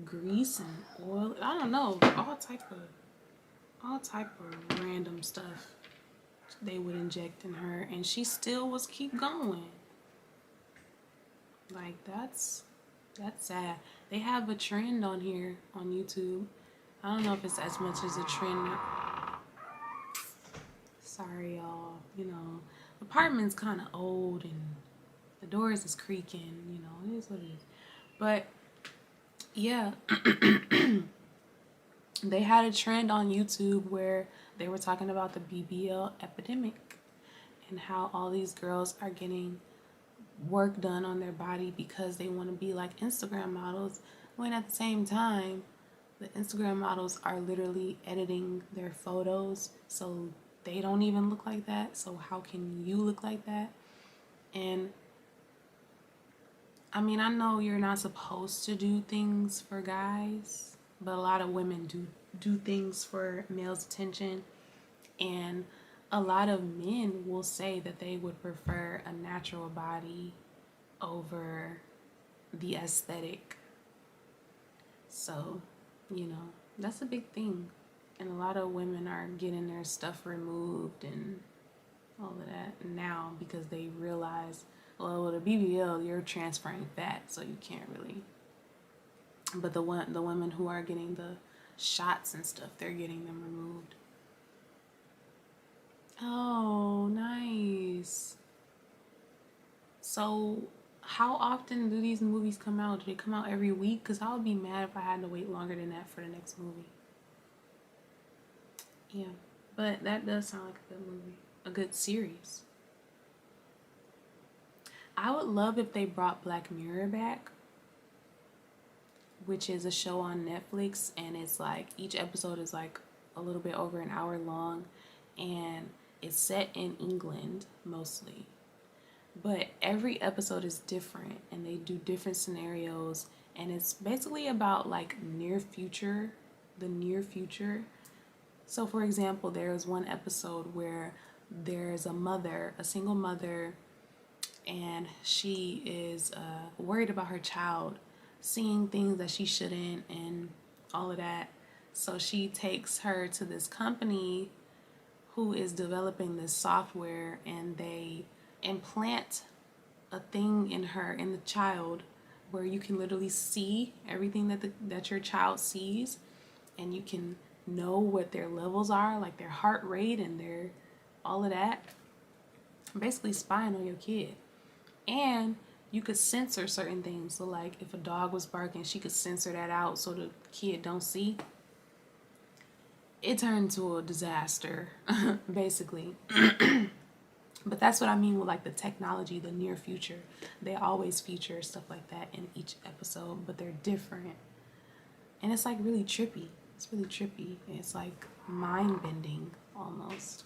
grease and oil. I don't know, all type of random stuff they would inject in her, and she still was keep going. Like, that's sad. They have a trend on here on YouTube. I don't know if it's as much as a trend. Sorry, y'all. The apartment's kind of old and the doors is creaking. It is what it is. But yeah, they had a trend on YouTube where they were talking about the Bbl epidemic and how all these girls are getting work done on their body because they want to be like Instagram models, when at the same time the Instagram models are literally editing their photos so they don't even look like that. So how can you look like that? And I mean, I know you're not supposed to do things for guys, but a lot of women do things for males' attention, and a lot of men will say that they would prefer a natural body over the aesthetic. So, that's a big thing. And a lot of women are getting their stuff removed and all of that now because they realize, well, with a BBL, you're transferring fat, so you can't really. But the women who are getting the shots and stuff, they're getting them removed. Oh, nice. So, how often do these movies come out? Do they come out every week? Because I would be mad if I had to wait longer than that for the next movie. Yeah, but that does sound like a good movie. A good series. I would love if they brought Black Mirror back, which is a show on Netflix, and it's like each episode is like a little bit over an hour long, and it's set in England mostly. But every episode is different, and they do different scenarios, and it's basically about like the near future. So for example, there was one episode where there's a single mother, and she is worried about her child seeing things that she shouldn't and all of that. So she takes her to this company who is developing this software, and they implant a thing in the child, where you can literally see everything that your child sees, and you can know what their levels are, like their heart rate and their all of that. Basically spying on your kid. And you could censor certain things. So like if a dog was barking, she could censor that out so the kid don't see. it turned into a disaster, basically. But that's what I mean with like the technology, the near future. They always feature stuff like that in each episode, but they're different. And it's like really trippy. It's really trippy. It's like mind bending almost.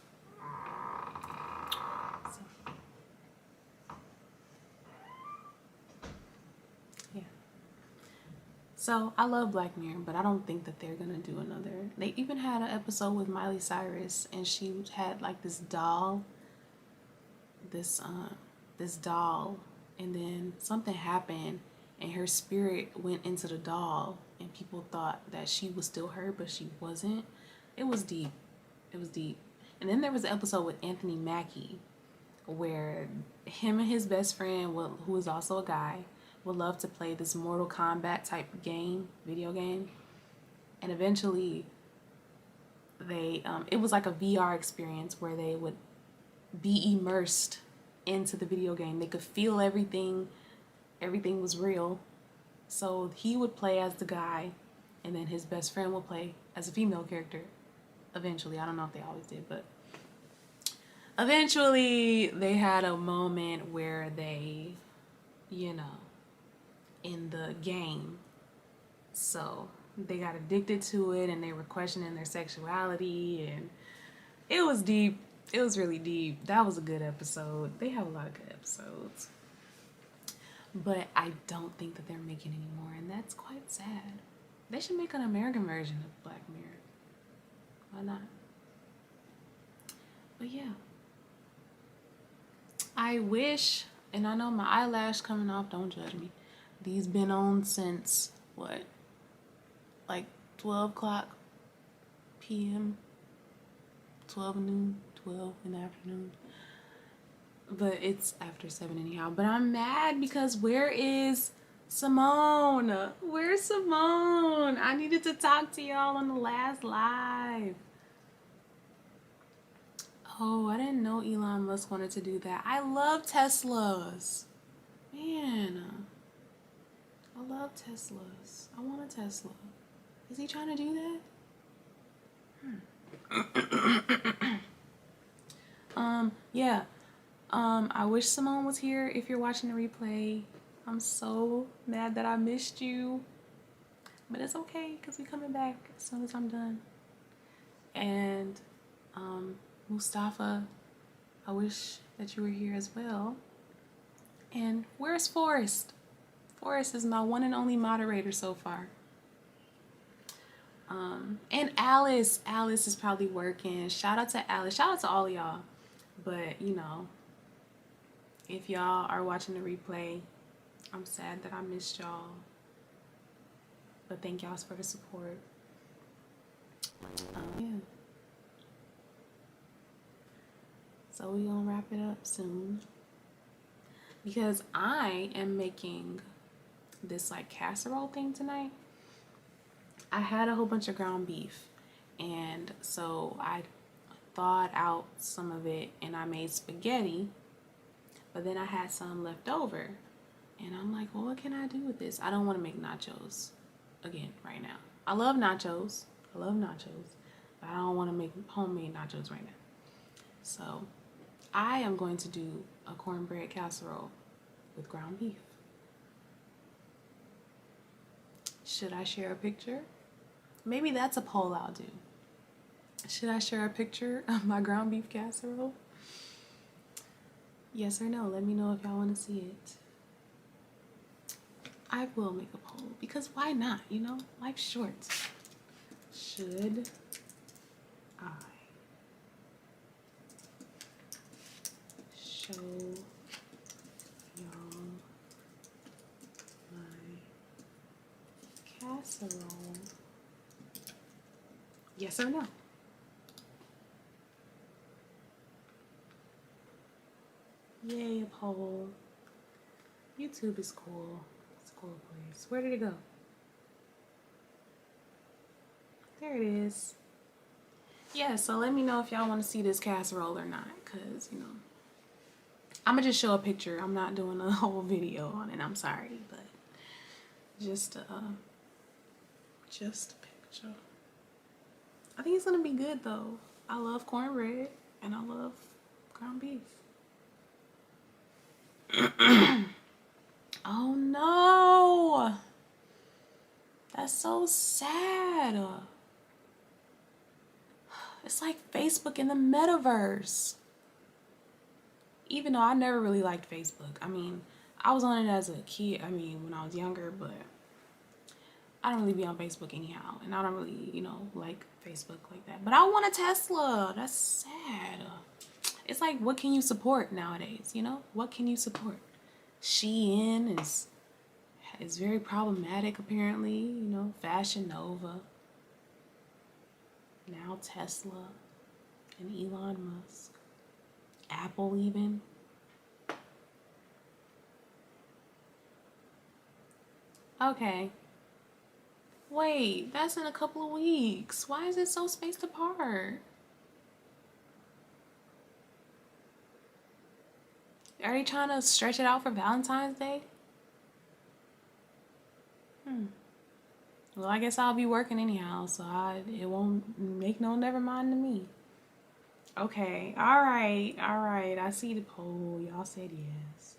So, yeah. So I love Black Mirror, but I don't think that they're gonna do another. They even had an episode with Miley Cyrus, and she had like this doll, this doll, and then something happened, and her spirit went into the doll, and people thought that she was still her, but she wasn't. It was deep. It was deep. And then there was an episode with Anthony Mackie, where him and his best friend, who is also a guy, would love to play this Mortal Kombat type game, video game. And eventually they, it was like a VR experience where they would be immersed into the video game. They could feel everything. Everything was real. So he would play as the guy, and then his best friend would play as a female character. Eventually, I don't know if they always did, but eventually they had a moment where they, you know, in the game, so they got addicted to it, and they were questioning their sexuality, and it was deep. It was really deep. That was a good episode. They have a lot of good episodes, but I don't think that they're making any more, and that's quite sad. They should make an American version of Black Mirror. Why not? But yeah, I wish, and I know my eyelash coming off, don't judge me. These been on since what? Like 12 o'clock p.m. 12 noon, 12 in the afternoon. But it's after 7 anyhow. But I'm mad because where is Simone? Where's Simone? I needed to talk to y'all on the last live. Oh, I didn't know Elon Musk wanted to do that. I love Teslas. Man, I love Teslas. I want a Tesla. Is he trying to do that? Yeah. I wish Simone was here if you're watching the replay. I'm so mad that I missed you. But it's okay, because we're coming back as soon as I'm done. And, Mustafa, I wish that you were here as well. And where's Forrest? Forrest is my one and only moderator so far. And Alice is probably working. Shout out to Alice. Shout out to all of y'all. But, you know, if y'all are watching the replay, I'm sad that I missed y'all. But thank y'all for the support. Yeah. So we gonna wrap it up soon. Because I am making this like casserole thing tonight. I had a whole bunch of ground beef, and so I thawed out some of it and I made spaghetti, but then I had some left over, and I'm like, well, what can I do with this? I don't want to make nachos again right now. I love nachos, but I don't want to make homemade nachos right now. So I am going to do a cornbread casserole with ground beef. Should I share a picture? Maybe that's a poll I'll do. Should I share a picture of my ground beef casserole? Yes or no? Let me know if y'all want to see it. I will make a poll, because why not? You know, life's short. Should I show y'all my casserole? Yes or no? Yay, a poll. YouTube is cool. It's a cool place. Where did it go? There it is. Yeah, so let me know if y'all want to see this casserole or not, because, you know, I'm going to just show a picture. I'm not doing a whole video on it. I'm sorry, but just a picture. I think it's gonna be good though. I love cornbread and I love ground beef. Oh no! That's so sad. It's like Facebook in the metaverse. Even though I never really liked Facebook. I mean, I was on it as a kid. I mean, when I was younger, but I don't really be on Facebook anyhow. And I don't really, like Facebook like that. But I want a Tesla. That's sad. It's like, what can you support nowadays, What can you support? Shein is very problematic, apparently, Fashion Nova. Now Tesla and Elon Musk. Apple even. Okay. Wait, that's in a couple of weeks. Why is it so spaced apart? Are they trying to stretch it out for Valentine's Day? Well, I guess I'll be working anyhow, so it won't make no never mind to me. Okay, all right. I see the poll. Y'all said yes.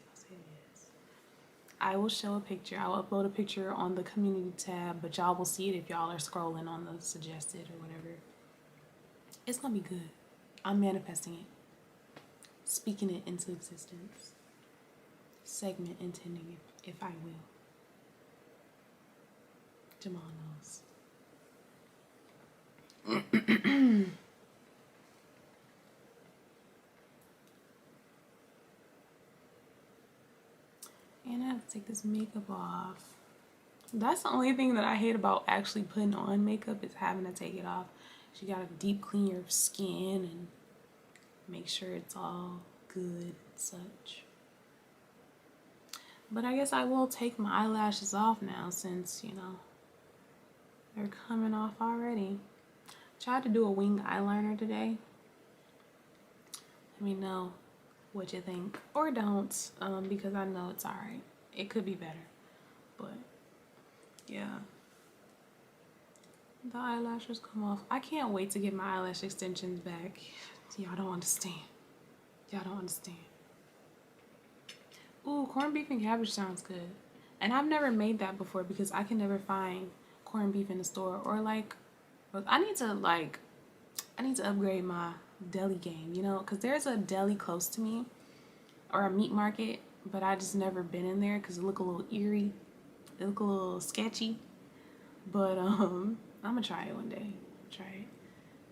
I will show a picture. I will upload a picture on the community tab, but y'all will see it if y'all are scrolling on the suggested or whatever. It's gonna be good. I'm manifesting it. Speaking it into existence. Segment intending it, if I will. Jamal knows. And I have to take this makeup off. That's the only thing that I hate about actually putting on makeup is having to take it off. You gotta deep clean your skin and make sure it's all good and such. But I guess I will take my eyelashes off now since, they're coming off already. Tried to do a winged eyeliner today. Let me know what you think. Or don't, because I know it's alright. It could be better. But, yeah. The eyelashes come off. I can't wait to get my eyelash extensions back. Y'all don't understand. Ooh, corned beef and cabbage sounds good. And I've never made that before because I can never find corned beef in the store. Or I need to upgrade my deli game, because there's a deli close to me or a meat market, but I just never been in there because it look a little eerie. It look a little sketchy. But I'm gonna try it one day.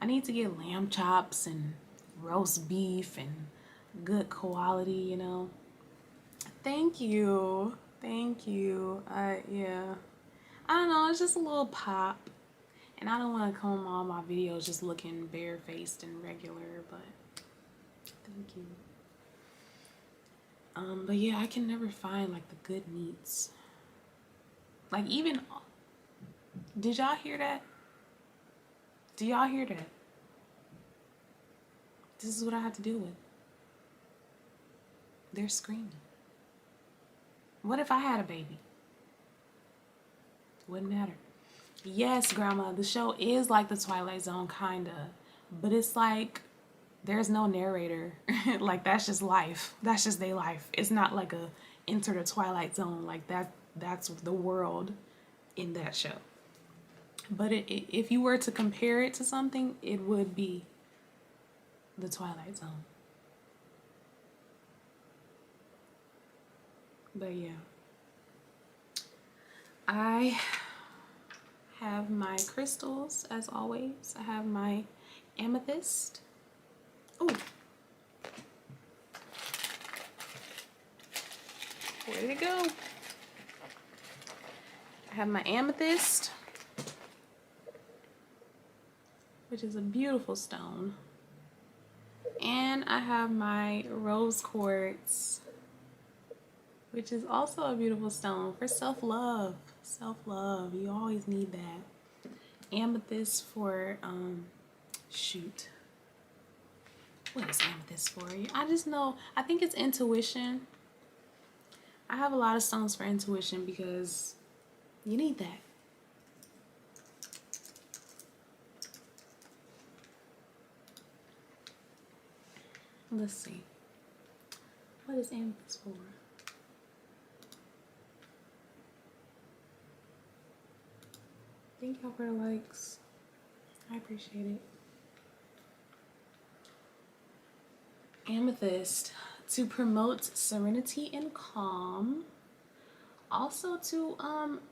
I need to get lamb chops and roast beef and good quality, Thank you. Yeah. I don't know, it's just a little pop. And I don't want to come all my videos just looking barefaced and regular, but thank you. But yeah, I can never find like the good meats. Like even, did y'all hear that? Do y'all hear that? This is what I have to deal with. They're screaming. What if I had a baby? Wouldn't matter. Yes, Grandma, the show is like the Twilight Zone, kinda. But it's like, there's no narrator. Like, that's just life. That's just their life. It's not like a enter the Twilight Zone. Like, that's the world in that show. But if you were to compare it to something, it would be the Twilight Zone. But yeah. I have my crystals, as always. I have my amethyst. Oh. Where did it go? I have my amethyst, which is a beautiful stone. And I have my rose quartz, which is also a beautiful stone for self-love. Self-love, you always need that. Amethyst for, shoot. What is amethyst for? I just know, I think it's intuition. I have a lot of stones for intuition because you need that. Let's see. What is amethyst for? Thank y'all for the likes. I appreciate it. Amethyst to promote serenity and calm. Also to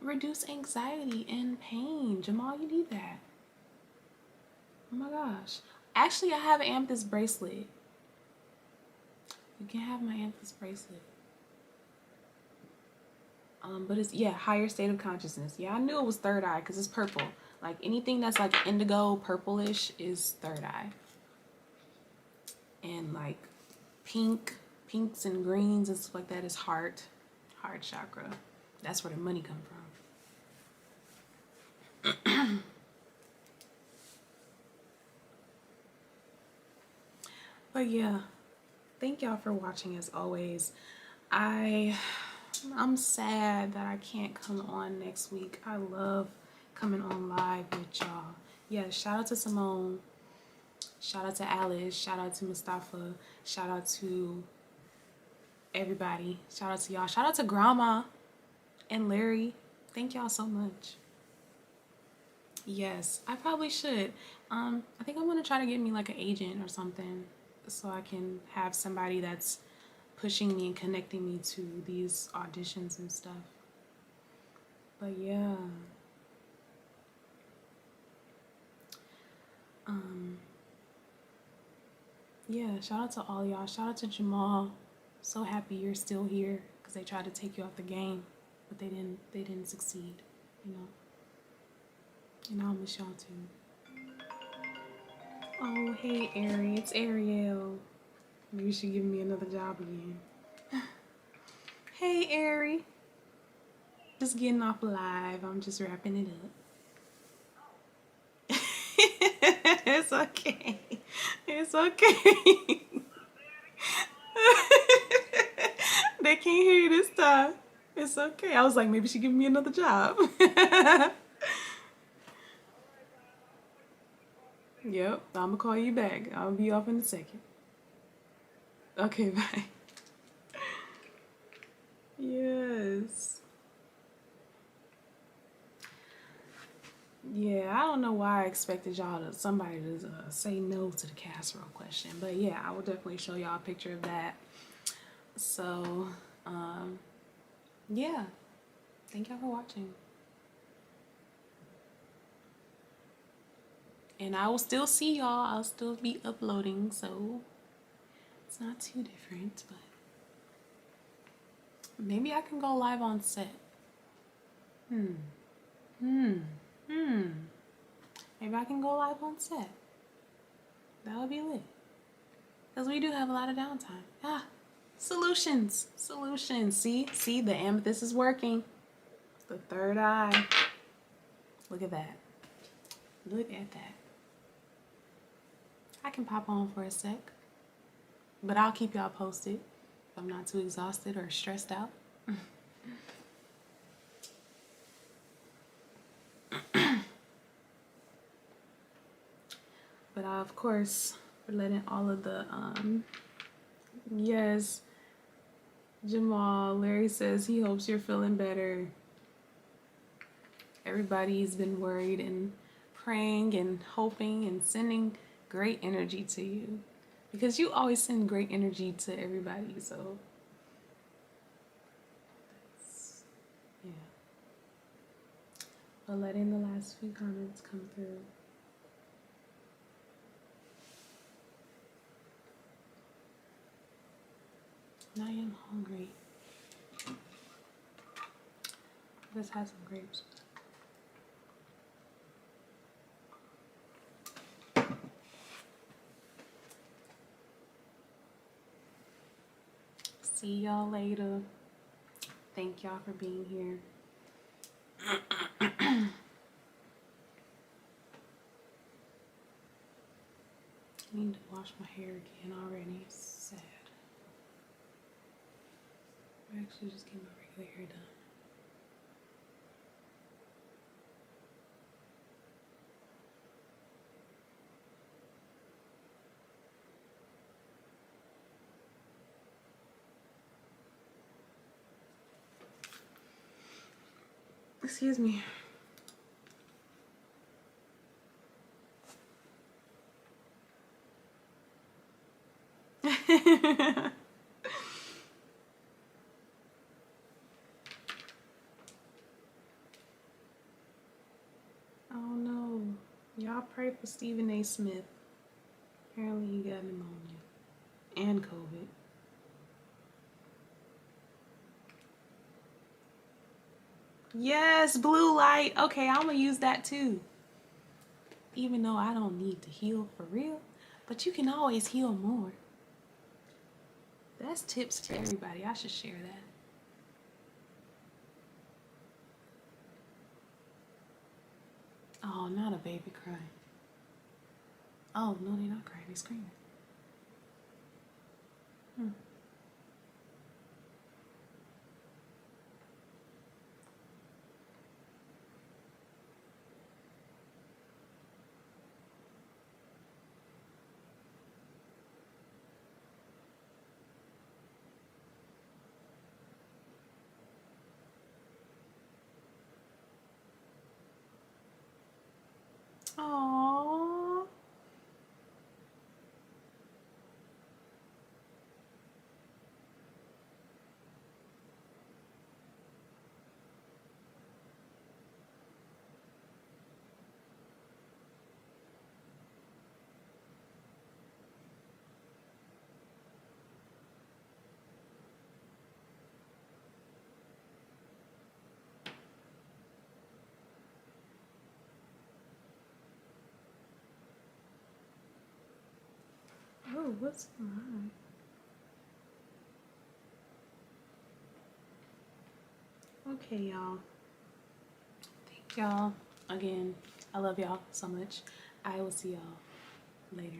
reduce anxiety and pain. Jamal, you need that. Oh my gosh. Actually, I have an amethyst bracelet. You can have my amethyst bracelet. But it's, yeah, higher state of consciousness. Yeah, I knew it was third eye because it's purple. Like anything that's like indigo, purplish is third eye. And like pinks and greens and stuff like that is heart chakra. That's where the money come from. But yeah, thank y'all for watching as always. I'm sad that I can't come on next week. I love coming on live with y'all. Yeah, shout out to Simone. Shout out to Alice. Shout out to Mustafa. Shout out to everybody. Shout out to y'all. Shout out to Grandma and Larry. Thank y'all so much. Yes, I probably should. I think I'm gonna try to get me like an agent or something so I can have somebody that's pushing me and connecting me to these auditions and stuff. But yeah. Yeah, shout out to all y'all. Shout out to Jamal. So happy you're still here because they tried to take you off the game, but they didn't succeed, you know. And I'll miss y'all too. Oh, hey Ari, it's Ariel. Maybe you should give me another job again. Hey Ari. Just getting off live. I'm just wrapping it up. It's okay. It's okay. They can't hear you this time. It's okay. I was like, maybe she give me another job. Yep, I'm gonna call you back. I'll be off in a second. Okay, bye. Yes. Yeah, I don't know why I expected somebody to say no to the casserole question, but yeah, I will definitely show y'all a picture of that. So, yeah, thank y'all for watching. And I will still see y'all. I'll still be uploading, so it's not too different, but maybe I can go live on set. Maybe I can go live on set. That would be lit. Because we do have a lot of downtime. Ah, solutions. See, the amethyst is working. The third eye. Look at that. Look at that. I can pop on for a sec. But I'll keep y'all posted if I'm not too exhausted or stressed out. But of course, we're letting all of the, yes, Jamal, Larry says he hopes you're feeling better. Everybody's been worried and praying and hoping and sending great energy to you. Because you always send great energy to everybody, so. Yeah. But letting the last few comments come through. And I am hungry. Let's have some grapes. See y'all later. Thank y'all for being here. I need to wash my hair again already. Sad. I actually just get my regular hair done. Excuse me. Oh no. Y'all pray for Stephen A. Smith. Apparently he got pneumonia and COVID. Yes, blue light. Okay, I'm gonna use that too. Even though I don't need to heal for real, but you can always heal more. That's tips to everybody. I should share that. Oh, not a baby crying. Oh, no, they're not crying. They're screaming. Aww. Oh, what's mine? Okay, y'all. Thank y'all again. I love y'all so much. I will see y'all later.